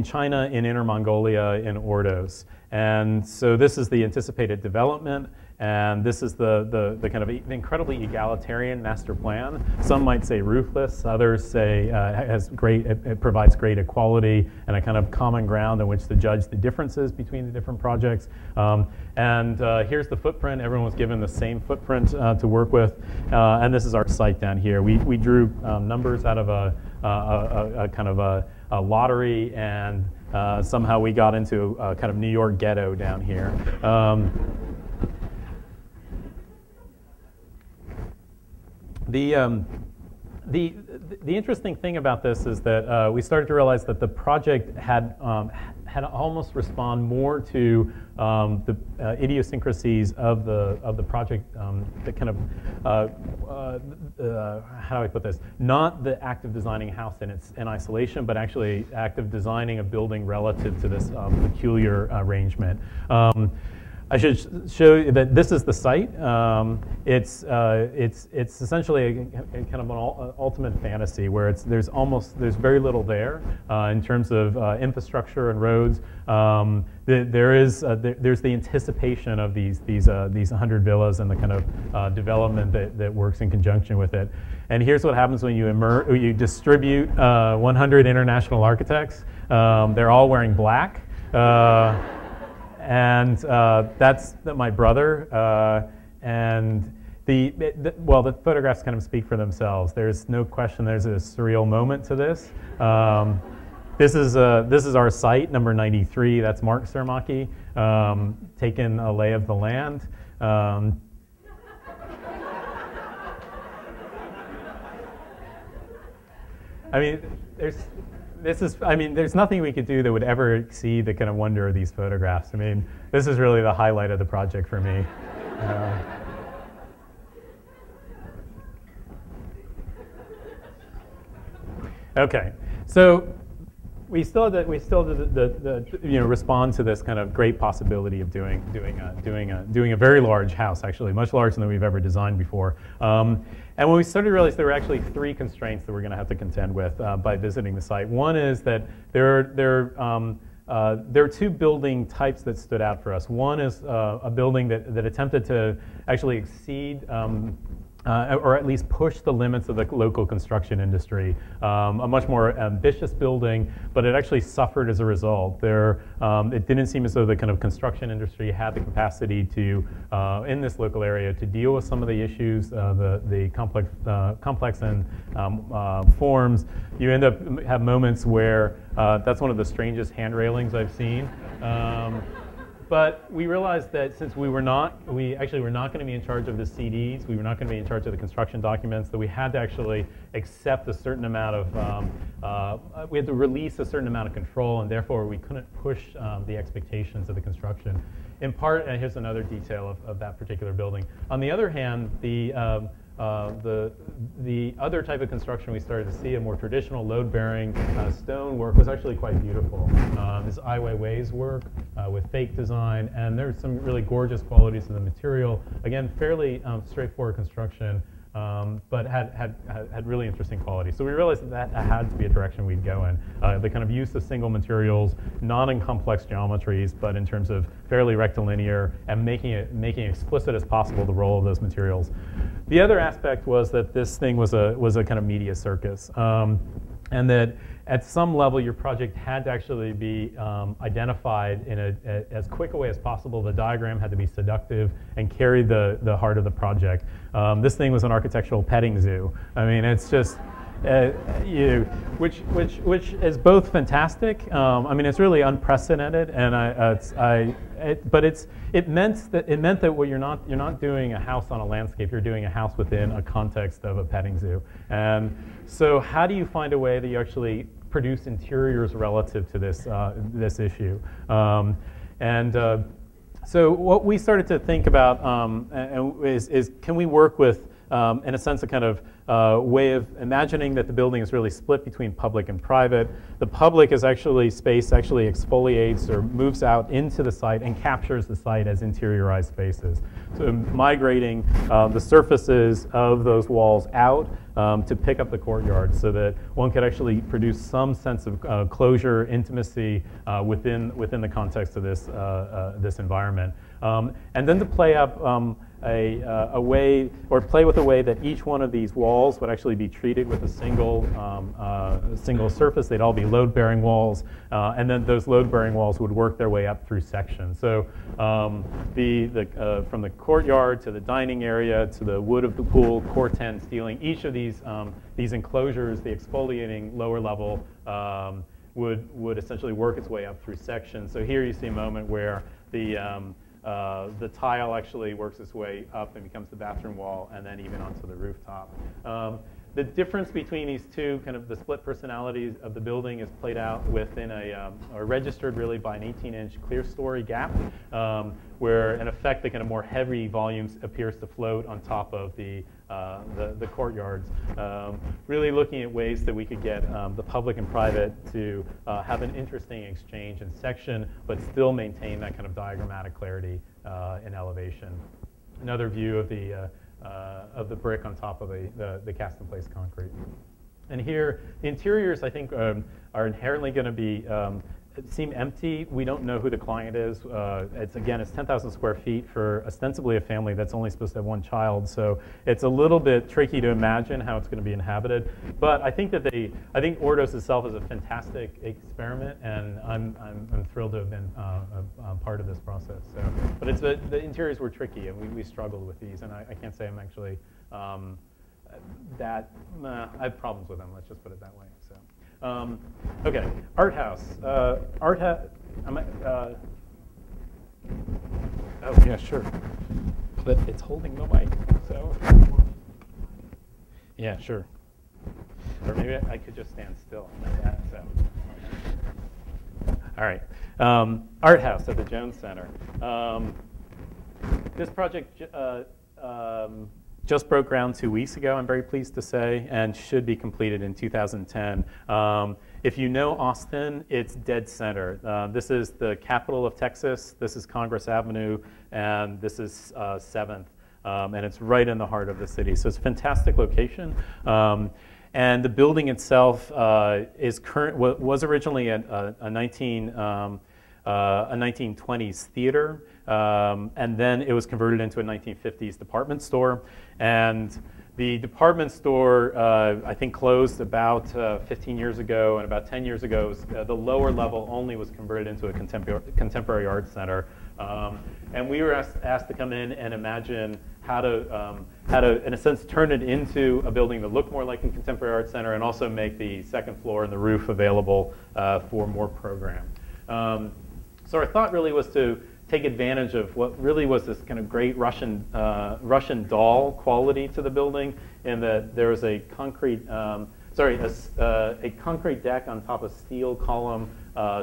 China, in Inner Mongolia, in Ordos. And so this is the anticipated development, and this is the kind of incredibly egalitarian master plan. Some might say ruthless, others say it provides great equality and a kind of common ground in which to judge the differences between the different projects. Here's the footprint. Everyone was given the same footprint to work with, and this is our site down here. We drew numbers out of a kind of a lottery, and somehow we got into a kind of New York ghetto down here. The interesting thing about this is that we started to realize that the project had almost respond more to the idiosyncrasies of the project, the kind of how do I put this? Not the act of designing a house in isolation, but actually act of designing a building relative to this peculiar arrangement. I should show you that this is the site. It's essentially a kind of an ultimate fantasy where there's very little there in terms of infrastructure and roads. There's the anticipation of these 100 villas and the kind of development that works in conjunction with it. And here's what happens when you distribute 100 international architects. They're all wearing black. And that's my brother. And the photographs kind of speak for themselves. There's no question there's a surreal moment to this. This is our site, number 93. That's Mark Cermacchi, taking a lay of the land. I mean, there's nothing we could do that would ever exceed the kind of wonder of these photographs. I mean, this is really the highlight of the project for me. Okay, so we still did respond to this kind of great possibility of doing a very large house, actually much larger than we've ever designed before. And when we started to realize there were actually three constraints that we're going to have to contend with by visiting the site. One is that there are two building types that stood out for us. One is a building that attempted to actually exceed or at least push the limits of the local construction industry. A much more ambitious building, but it actually suffered as a result. It didn't seem as though the kind of construction industry had the capacity to, in this local area, to deal with some of the issues, the complex and forms. You end up have moments where that's one of the strangest hand railings I've seen. But we realized that since we actually were not going to be in charge of the CDs, we were not going to be in charge of the construction documents, that we had to actually accept a certain amount of, we had to release a certain amount of control, and therefore we couldn't push the expectations of the construction. In part, and here's another detail of that particular building. On the other hand, the other type of construction we started to see, a more traditional load-bearing stone work, was actually quite beautiful. This Ai Weiwei's work with fake design, and there's some really gorgeous qualities in the material. Again, fairly straightforward construction, but had really interesting qualities. So we realized that had to be a direction we'd go in. The kind of use of single materials, not in complex geometries, but in terms of fairly rectilinear, and making explicit as possible the role of those materials. The other aspect was that this thing was a kind of media circus, and that at some level your project had to actually be identified in as quick a way as possible. The diagram had to be seductive and carry the heart of the project. This thing was an architectural petting zoo. I mean, it's just which is both fantastic. I mean, it's really unprecedented, and it meant that what you're not doing a house on a landscape. You're doing a house within a context of a petting zoo. And so, how do you find a way that you actually produce interiors relative to this issue? So what we started to think about is can we work with, in a sense, a kind of way of imagining that the building is really split between public and private. The public is actually space actually exfoliates or moves out into the site and captures the site as interiorized spaces. So migrating the surfaces of those walls out to pick up the courtyard so that one could actually produce some sense of closure, intimacy within the context of this environment. And then to play up a way, or play with a way that each one of these walls would actually be treated with a single surface. They'd all be load-bearing walls, and then those load-bearing walls would work their way up through sections. So from the courtyard to the dining area to the wood of the pool, core 10 ceiling, each of these enclosures, the exfoliating lower level would essentially work its way up through sections. So here you see a moment where the tile actually works its way up and becomes the bathroom wall, and then even onto the rooftop. The difference between these two, kind of the split personalities of the building, is played out within or registered really by an 18-inch clear story gap, where in effect the kind of more heavy volumes appears to float on top of the courtyards. Really looking at ways that we could get the public and private to have an interesting exchange in section, but still maintain that kind of diagrammatic clarity in elevation. Another view of the brick on top of the cast-in-place concrete. And here, the interiors, I think, are inherently going to be seem empty. We don't know who the client is. It's 10,000 square feet for ostensibly a family that's only supposed to have one child. So it's a little bit tricky to imagine how it's going to be inhabited. But I think that I think Ordos itself is a fantastic experiment, and I'm thrilled to have been part of this process. So, but the interiors were tricky, and we struggled with these, and I can't say I'm actually I have problems with them. Let's just put it that way. So. Okay, art house. Oh yeah, sure. But it's holding the mic, so yeah, sure. Or maybe I could just stand still like that. So, all right. Art house at the Jones Center. This project just broke ground 2 weeks ago, I'm very pleased to say, and should be completed in 2010. If you know Austin, it's dead center. This is the capital of Texas. This is Congress Avenue, and this is 7th. And it's right in the heart of the city. So it's a fantastic location. And the building itself was originally a 1920s theater, and then it was converted into a 1950s department store. And the department store, I think, closed about 15 years ago, and about 10 years ago, the lower level only was converted into a contemporary art center. And we were asked to come in and imagine how to, in a sense, turn it into a building that looked more like a contemporary art center, and also make the second floor and the roof available for more program. So our thought really was to take advantage of what really was this kind of great Russian doll quality to the building, in that there was a concrete, a concrete deck on top of steel column,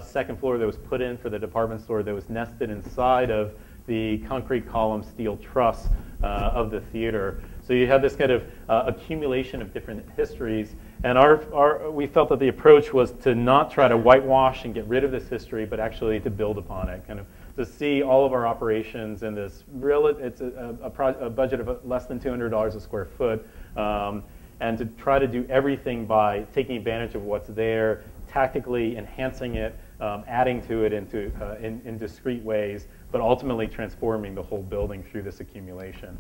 second floor that was put in for the department store that was nested inside of the concrete column steel truss of the theater. So you had this kind of accumulation of different histories. And we felt that the approach was to not try to whitewash and get rid of this history, but actually to build upon it, kind of to see all of our operations in this it's a budget of less than $200 a square foot, and to try to do everything by taking advantage of what's there, tactically enhancing it, adding to it in discrete ways, but ultimately transforming the whole building through this accumulation.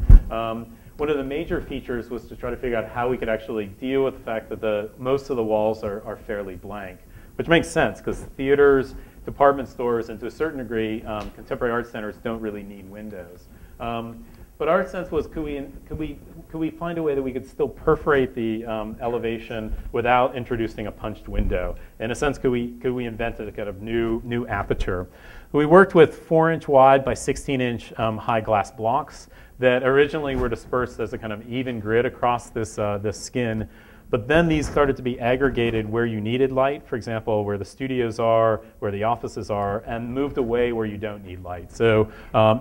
One of the major features was to try to figure out how we could actually deal with the fact that most of the walls are fairly blank, which makes sense because theaters, department stores, and to a certain degree, contemporary art centers don't really need windows. But our sense was, could we find a way that we could still perforate the elevation without introducing a punched window? In a sense, could we invent a kind of new aperture? We worked with 4-inch wide by 16-inch high glass blocks that originally were dispersed as a kind of even grid across this skin. But then these started to be aggregated where you needed light, for example, where the studios are, where the offices are, and moved away where you don't need light. So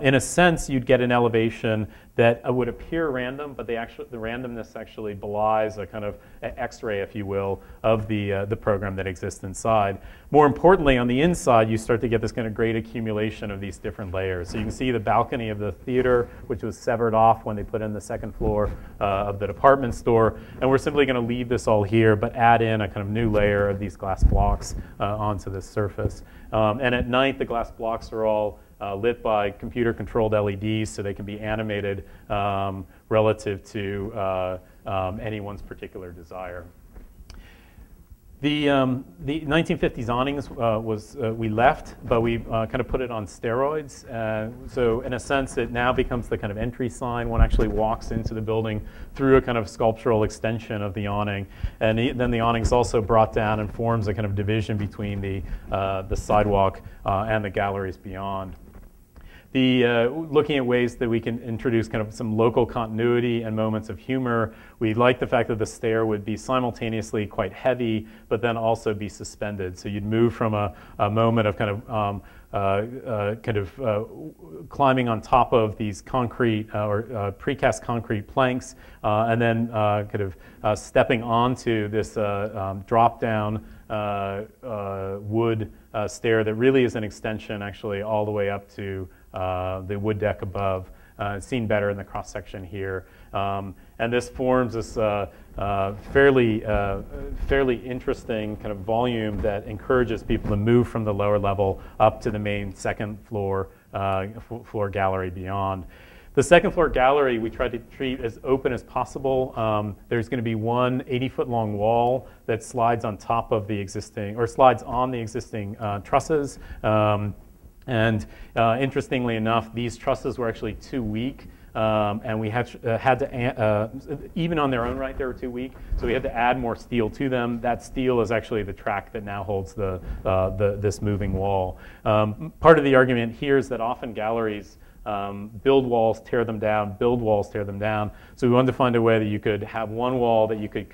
in a sense, you'd get an elevation that would appear random, but the randomness actually belies a kind of X-ray, if you will, of the program that exists inside. More importantly, on the inside, you start to get this kind of great accumulation of these different layers. So you can see the balcony of the theater, which was severed off when they put in the second floor of the department store. And we're simply going to leave this all here, but add in a kind of new layer of these glass blocks onto this surface. And at night, the glass blocks are all lit by computer-controlled LEDs, so they can be animated relative to anyone's particular desire. The 1950s awnings we left, but we kind of put it on steroids. So in a sense, it now becomes the kind of entry sign. One actually walks into the building through a kind of sculptural extension of the awning. And then the awning is also brought down and forms a kind of division between the sidewalk and the galleries beyond. Looking at ways that we can introduce kind of some local continuity and moments of humor, we like the fact that the stair would be simultaneously quite heavy, but then also be suspended. So you'd move from a moment of kind of climbing on top of these concrete or precast concrete planks, and then kind of stepping onto this drop-down wood stair that really is an extension, actually, all the way up to the wood deck above. It's seen better in the cross section here, and this forms this fairly interesting kind of volume that encourages people to move from the lower level up to the main second floor floor gallery beyond. The second floor gallery we tried to treat as open as possible. There's going to be one 80-foot long wall that slides on top of the existing, or slides on the existing trusses. And interestingly enough, these trusses were actually too weak, and we had to even on their own right, they were too weak. So we had to add more steel to them. That steel is actually the track that now holds this moving wall. Part of the argument here is that often galleries build walls, tear them down, build walls, tear them down. So we wanted to find a way that you could have one wall that you could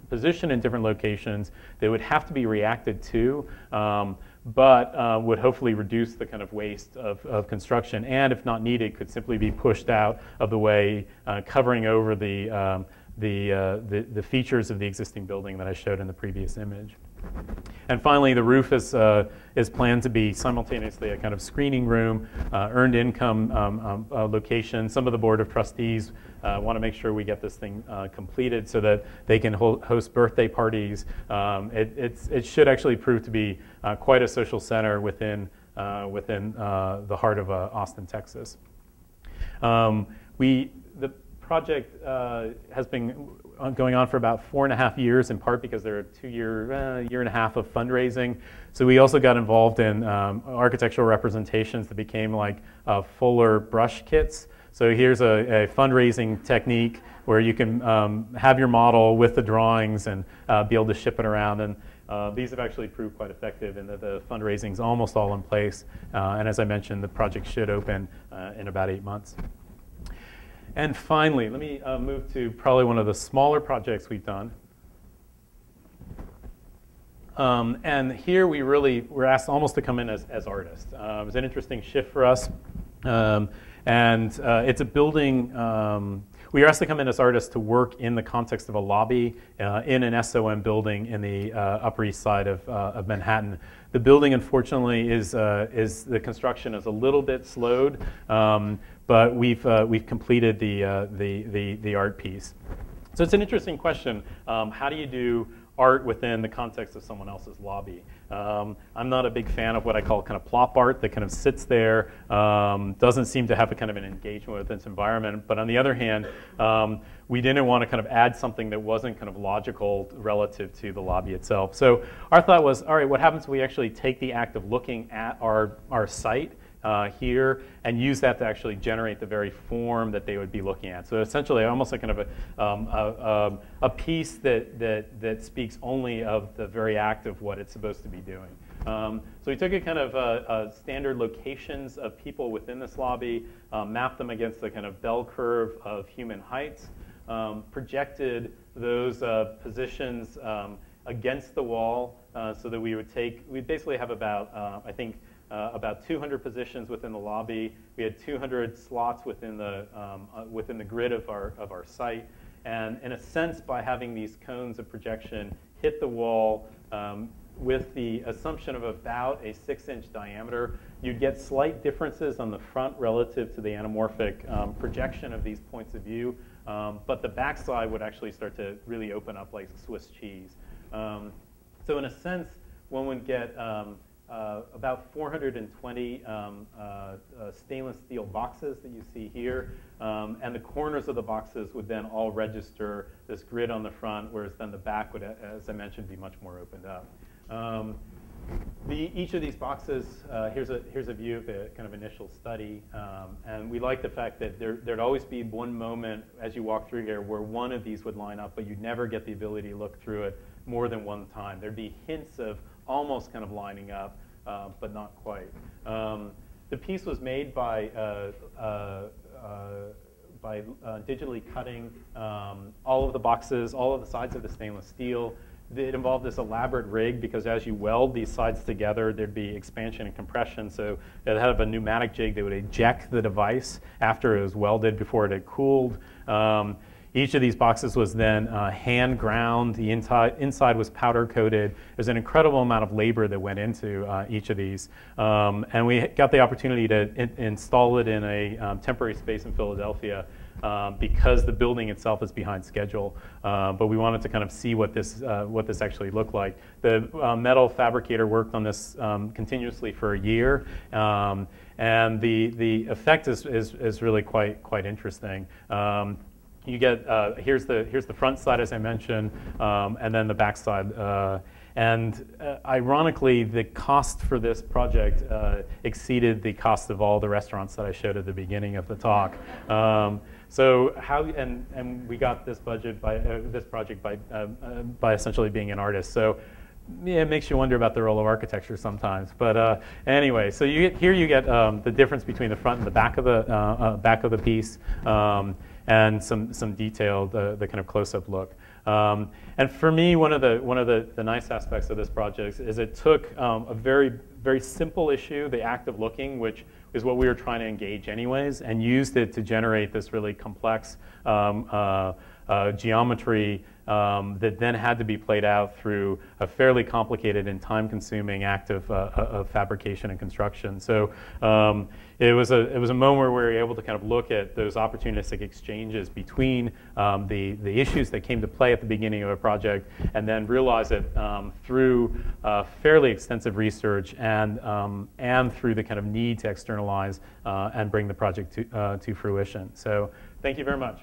position in different locations. They would have to be reacted to, but would hopefully reduce the kind of waste of construction, and if not needed, could simply be pushed out of the way, covering over the features of the existing building that I showed in the previous image. And finally, the roof is planned to be simultaneously a kind of screening room, earned income location. Some of the Board of Trustees want to make sure we get this thing completed so that they can host birthday parties. It should actually prove to be quite a social center within the heart of Austin, Texas. The project has been going on for about 4.5 years, in part because there are a year and a half of fundraising. So we also got involved in architectural representations that became like fuller brush kits. So here's a fundraising technique where you can have your model with the drawings and be able to ship it around. And these have actually proved quite effective in that the fundraising's almost all in place. And as I mentioned, the project should open in about 8 months. And finally, let me move to probably one of the smaller projects we've done. And here we're asked almost to come in as artists. It was an interesting shift for us. And it's a building, we were asked to come in as artists to work in the context of a lobby in an SOM building in the Upper East Side of Manhattan. The building, unfortunately, the construction is a little bit slowed, but we've completed the art piece. So it's an interesting question. How do you do art within the context of someone else's lobby? I'm not a big fan of what I call kind of plop art that kind of sits there, doesn't seem to have a kind of an engagement with its environment. But on the other hand, we didn't want to kind of add something that wasn't kind of logical relative to the lobby itself. So our thought was, all right, what happens if we actually take the act of looking at our site here and use that to actually generate the very form that they would be looking at. So essentially, almost like kind of a piece that speaks only of the very act of what it's supposed to be doing. So we took a kind of standard locations of people within this lobby, mapped them against the kind of bell curve of human heights, projected those positions against the wall so that we'd basically have about, I think, about 200 positions within the lobby. We had 200 slots within the grid of our site, and in a sense, by having these cones of projection hit the wall with the assumption of about a 6-inch diameter, you'd get slight differences on the front relative to the anamorphic projection of these points of view, but the backside would actually start to really open up like Swiss cheese. So in a sense, one would get about 420 stainless steel boxes that you see here. And the corners of the boxes would then all register this grid on the front, whereas then the back would, as I mentioned, be much more opened up. Each of these boxes, here's a view of the kind of initial study. And we like the fact that there'd always be one moment as you walk through here where one of these would line up, but you'd never get the ability to look through it more than one time. There'd be hints of almost kind of lining up, but not quite. The piece was made by digitally cutting all of the boxes, all of the sides of the stainless steel. It involved this elaborate rig because as you weld these sides together, there'd be expansion and compression. So it had a pneumatic jig that would eject the device after it was welded before it had cooled. Each of these boxes was then hand ground. The inside was powder coated. There's an incredible amount of labor that went into each of these. And we got the opportunity to install it in a temporary space in Philadelphia because the building itself is behind schedule. But we wanted to kind of see what this actually looked like. The metal fabricator worked on this continuously for a year. And the effect is really quite interesting. You get, here's the front side, as I mentioned, and then the back side. Ironically, the cost for this project exceeded the cost of all the restaurants that I showed at the beginning of the talk. So how, and we got this budget by, this project by essentially being an artist. So yeah, it makes you wonder about the role of architecture sometimes. But anyway, so you get the difference between the front and the back of the piece. And some detail, the kind of close-up look. And for me, one of the nice aspects of this project is it took a very simple issue, the act of looking, which is what we were trying to engage anyways, and used it to generate this really complex geometry that then had to be played out through a fairly complicated and time-consuming act of fabrication and construction. So it was a moment where we were able to kind of look at those opportunistic exchanges between the issues that came to play at the beginning of a project, and then realize it through fairly extensive research and through the kind of need to externalize and bring the project to fruition. So thank you very much.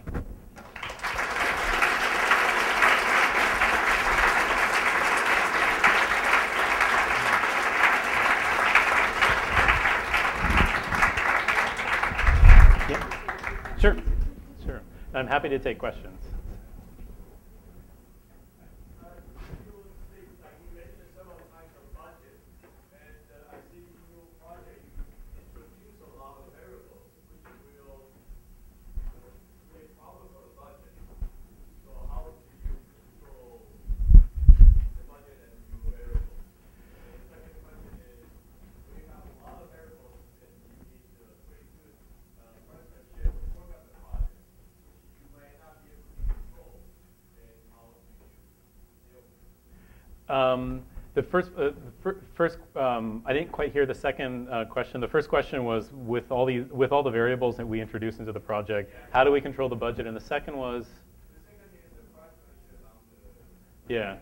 Sure, sure. I'm happy to take questions. The first I didn't quite hear the second question. The first question was with all the variables that we introduced into the project, how do we control the budget? And the second was, yeah,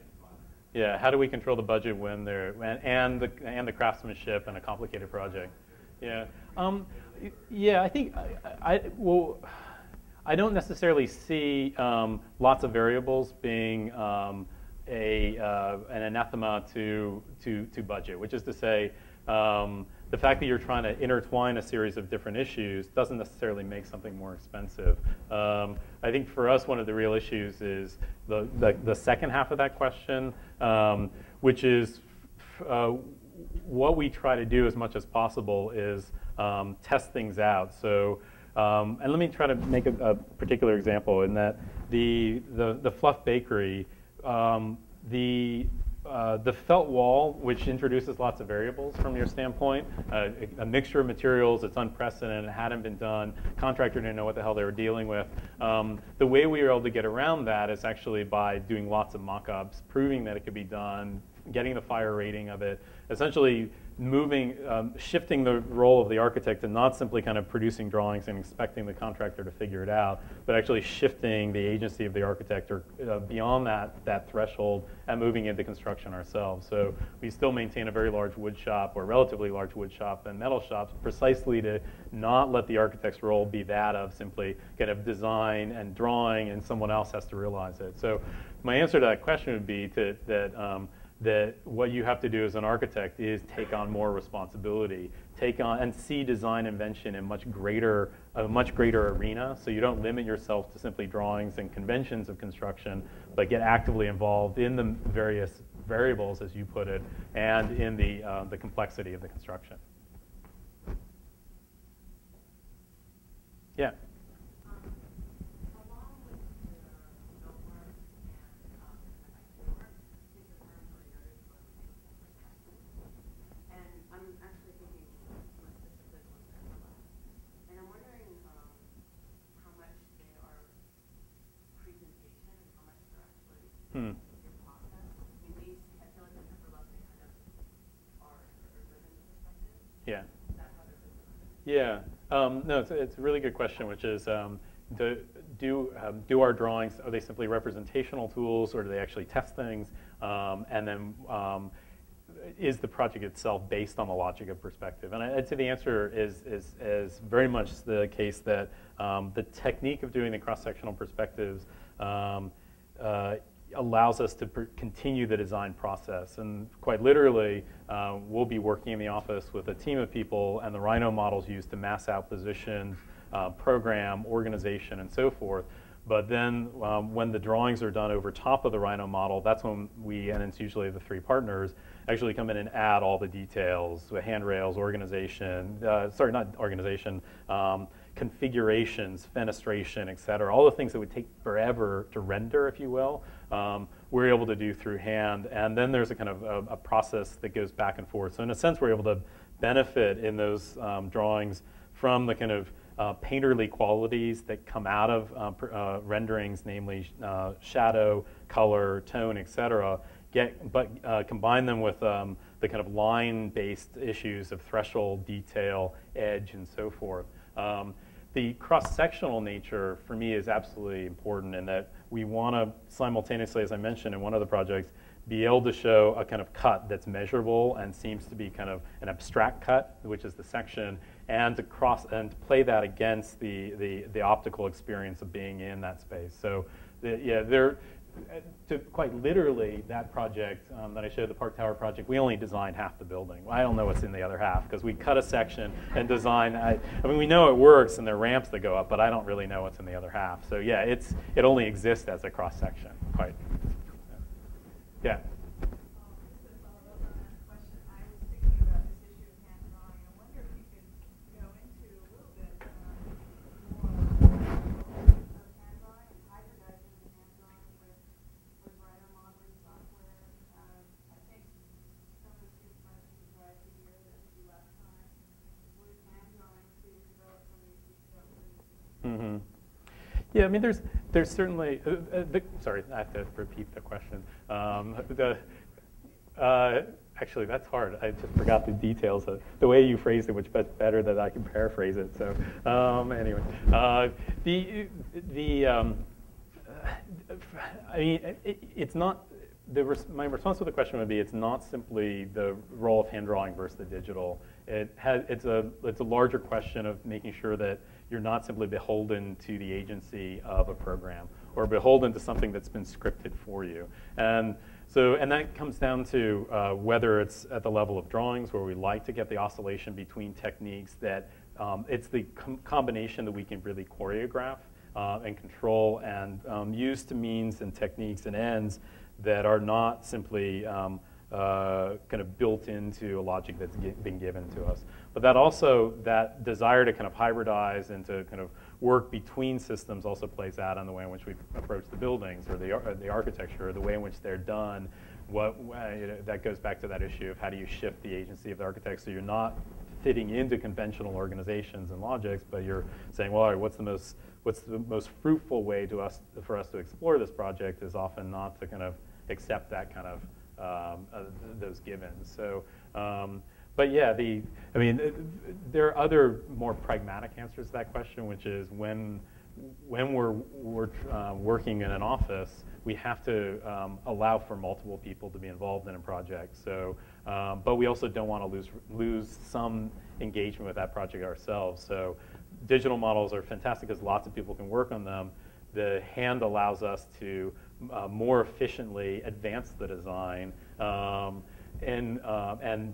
how do we control the budget when and the craftsmanship and a complicated project? Yeah, yeah. I think I don't necessarily see lots of variables being an anathema to budget, which is to say, the fact that you're trying to intertwine a series of different issues doesn't necessarily make something more expensive. I think for us, one of the real issues is the second half of that question, which is what we try to do as much as possible is test things out. So, and let me try to make a particular example in that the Fluff Bakery. The felt wall, which introduces lots of variables from your standpoint, a mixture of materials, it's unprecedented, it hadn't been done, contractor didn't know what the hell they were dealing with. The way we were able to get around that is actually by doing lots of mock-ups, proving that it could be done, getting the fire rating of it, essentially shifting the role of the architect to not simply kind of producing drawings and expecting the contractor to figure it out, but actually shifting the agency of the architect or beyond that threshold and moving into construction ourselves. So we still maintain a very large wood shop, or relatively large wood shop and metal shops, precisely to not let the architect's role be that of simply kind of design and drawing and someone else has to realize it. So my answer to that question would be that what you have to do as an architect is take on more responsibility, take on and see design invention in a much greater arena. So you don't limit yourself to simply drawings and conventions of construction, but get actively involved in the various variables, as you put it, and in the complexity of the construction. Yeah. Hmm. Yeah. Yeah. No, it's a really good question, which is do our drawings, are they simply representational tools, or do they actually test things? And then is the project itself based on the logic of perspective? And I'd say the answer is very much the case that the technique of doing the cross-sectional perspectives allows us to continue the design process. And quite literally, we'll be working in the office with a team of people, and the Rhino model's used to mass out positions, program, organization, and so forth. But then when the drawings are done over top of the Rhino model, that's when we, and it's usually the three partners, actually come in and add all the details, the handrails, organization, sorry, not organization, configurations, fenestration, et cetera, all the things that would take forever to render, if you will, we're able to do through hand. And then there's a kind of a process that goes back and forth. So in a sense, we're able to benefit in those drawings from the kind of painterly qualities that come out of renderings, namely shadow, color, tone, et cetera, but combine them with the kind of line-based issues of threshold, detail, edge, and so forth. The cross-sectional nature, for me, is absolutely important in that we want to simultaneously, as I mentioned in one of the projects, be able to show a kind of cut that's measurable and seems to be kind of an abstract cut, which is the section, and to play that against the optical experience of being in that space. So, quite literally, that project that I showed, the Park Tower project, we only designed half the building. I don't know what's in the other half because we cut a section and design. I mean, we know it works and there are ramps that go up, but I don't really know what's in the other half. So yeah, it only exists as a cross section. Quite. Yeah. Mm-hmm. Yeah, I mean, there's certainly. Sorry, I have to repeat the question. Actually, that's hard. I just forgot the details. The way you phrased it was better than I can paraphrase it. So anyway, I mean, it's not. My response to the question would be, it's not simply the role of hand drawing versus the digital. It's a larger question of making sure that you're not simply beholden to the agency of a program or beholden to something that's been scripted for you. And that comes down to whether it's at the level of drawings, where we like to get the oscillation between techniques, that it's the combination that we can really choreograph and control and use to means and techniques and ends that are not simply kind of built into a logic that's been given to us. But that desire to kind of hybridize and to kind of work between systems also plays out in the way in which we approach the buildings or the architecture, or the way in which they're done. That goes back to that issue of how do you shift the agency of the architect, so you're not fitting into conventional organizations and logics, but you're saying, well, all right, what's the most fruitful way for us to explore this project is often not to kind of accept that kind of those givens. So But yeah, I mean, there are other more pragmatic answers to that question, which is when we're working in an office, we have to allow for multiple people to be involved in a project. So, but we also don't want to lose some engagement with that project ourselves. So, digital models are fantastic because lots of people can work on them. The hand allows us to more efficiently advance the design. And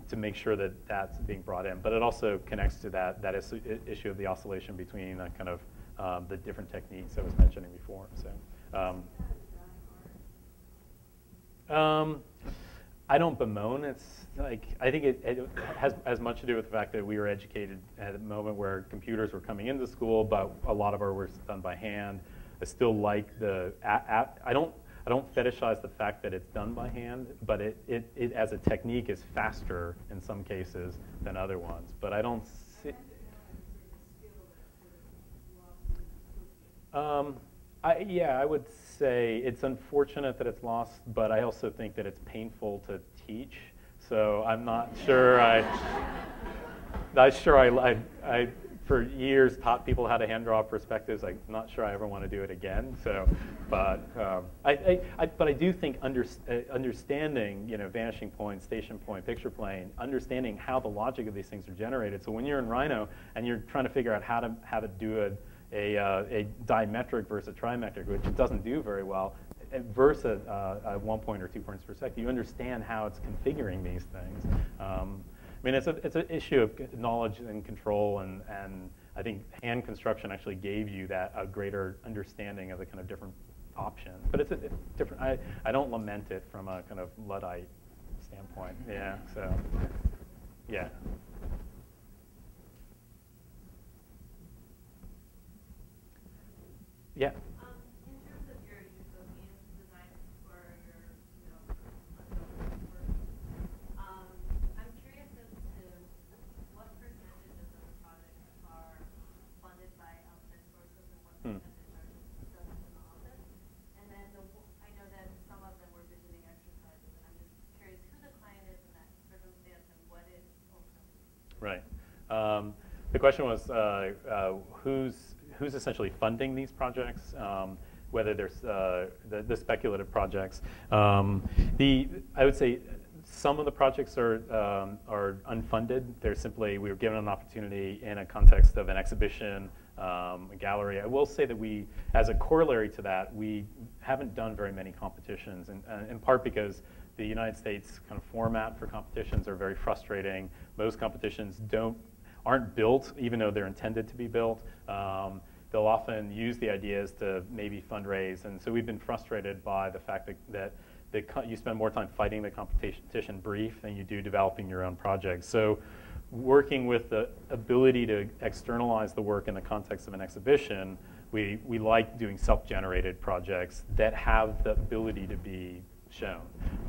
to make sure that that's being brought in. But it also connects to that issue of the oscillation between kind of the different techniques I was mentioning before. So, I don't bemoan. It's like, I think it has as much to do with the fact that we were educated at a moment where computers were coming into school, but a lot of our work's done by hand. I still like I don't fetishize the fact that it's done by hand, but it as a technique is faster in some cases than other ones. But I don't see. Yeah, I would say it's unfortunate that it's lost, but I also think that it's painful to teach. So I'm not sure I for years taught people how to hand draw perspectives. I'm not sure I ever want to do it again. So, but I do think understanding, vanishing point, station point, picture plane, understanding how the logic of these things are generated. So when you're in Rhino and you're trying to figure out how to do a dimetric versus a trimetric, which it doesn't do very well, versus a 1 point or 2 points perspective, you understand how it's configuring these things. I mean, it's an issue of knowledge and control, and I think hand construction actually gave you a greater understanding of the kind of different options. But it's different. I don't lament it from a kind of Luddite standpoint. Yeah. So, yeah. Yeah. In terms of your use of hand design for your, I'm curious as to what percentage of those projects are funded by outside sources and what percentage are just done in the office. And then I know that some of them were visioning exercises, and I'm just curious who the client is in that circumstance and what it ultimately is. Right. The question was who's essentially funding these projects, whether there's the speculative projects. I would say some of the projects are unfunded. They're simply, we were given an opportunity in a context of an exhibition, a gallery. I will say that as a corollary to that, we haven't done very many competitions, and in part because the United States kind of format for competitions are very frustrating. Most competitions aren't built, even though they're intended to be built. They'll often use the ideas to maybe fundraise, and so we've been frustrated by the fact that you spend more time fighting the competition brief than you do developing your own projects. So working with the ability to externalize the work in the context of an exhibition, we like doing self-generated projects that have the ability to be shown.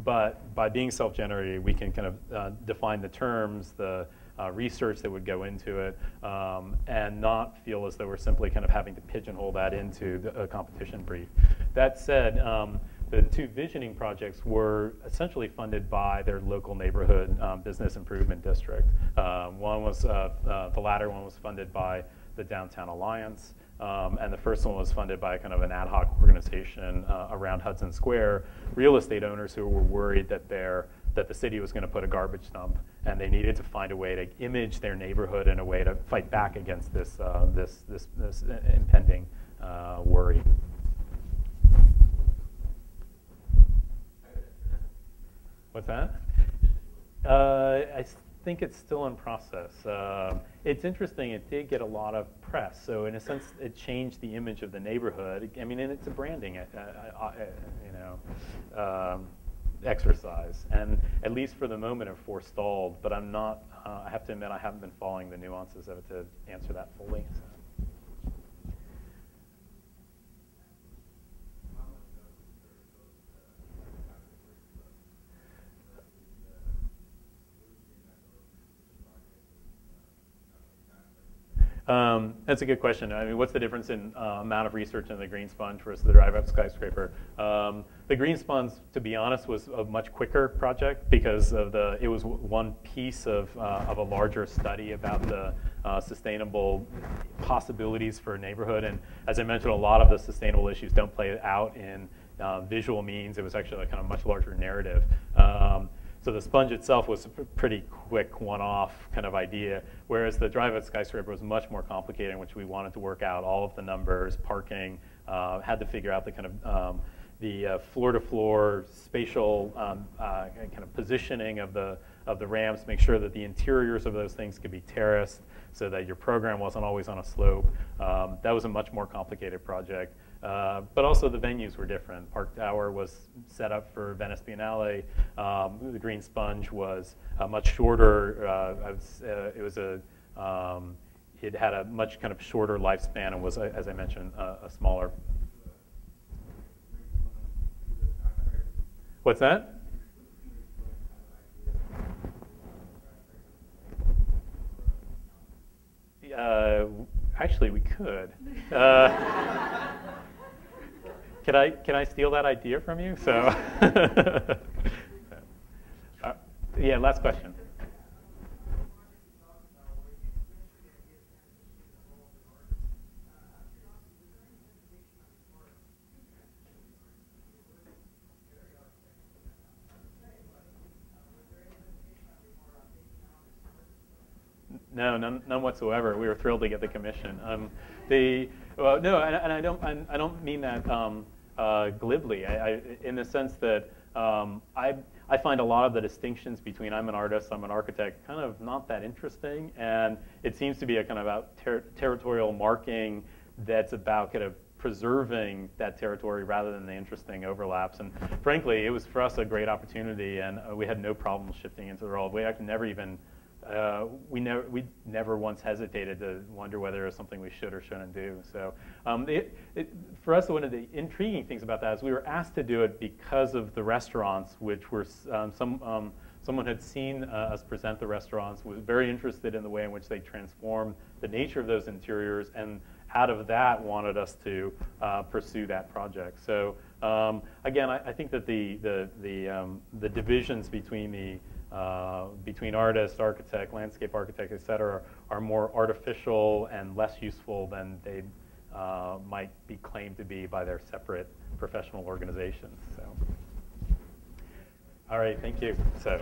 But by being self-generated, we can kind of define the terms, the research that would go into it, and not feel as though we're simply kind of having to pigeonhole that into a competition brief. That said, the two visioning projects were essentially funded by their local neighborhood business improvement district. The latter one was funded by the Downtown Alliance, and the first one was funded by kind of an ad hoc organization around Hudson Square, real estate owners who were worried that the city was going to put a garbage dump, and they needed to find a way to image their neighborhood in a way to fight back against this impending worry. What's that? I think it's still in process. It's interesting. It did get a lot of press, so in a sense, it changed the image of the neighborhood. I mean, and it's a branding, exercise, and at least for the moment, it forestalled. But I'm not. I have to admit, I haven't been following the nuances of it to answer that fully. So. That's a good question. I mean, what's the difference in amount of research in the green sponge versus the drive-up skyscraper? The green sponge, to be honest, was a much quicker project because of it was one piece of a larger study about the sustainable possibilities for a neighborhood. And as I mentioned, a lot of the sustainable issues don't play out in visual means. It was actually a kind of much larger narrative. So the sponge itself was a pretty quick one-off kind of idea, whereas the drive-up skyscraper was much more complicated, in which we wanted to work out all of the numbers, parking, had to figure out the kind of the floor-to-floor spatial kind of positioning of the ramps, make sure that the interiors of those things could be terraced so that your program wasn't always on a slope. That was a much more complicated project. But also the venues were different. Park Tower was set up for Venice Biennale. The Green Sponge was much shorter. It had a much kind of shorter lifespan and was, as I mentioned, a smaller. What's that? Actually, we could. Can I steal that idea from you? So, yeah. Last question. No, none whatsoever. We were thrilled to get the commission. No, and I don't mean that glibly. In the sense that I find a lot of the distinctions between I'm an artist, I'm an architect, kind of not that interesting, and it seems to be a kind of territorial marking that's about kind of preserving that territory rather than the interesting overlaps. And frankly, it was for us a great opportunity, and we had no problem shifting into the role. We actually never even. We never once hesitated to wonder whether it was something we should or shouldn't do. So for us, one of the intriguing things about that is we were asked to do it because of the restaurants, which were someone had seen us present the restaurants, was very interested in the way in which they transformed the nature of those interiors, and out of that wanted us to pursue that project. So again, I think that the divisions between artist, architect, landscape architect, et cetera, are more artificial and less useful than they might be claimed to be by their separate professional organizations. So, all right, thank you. So.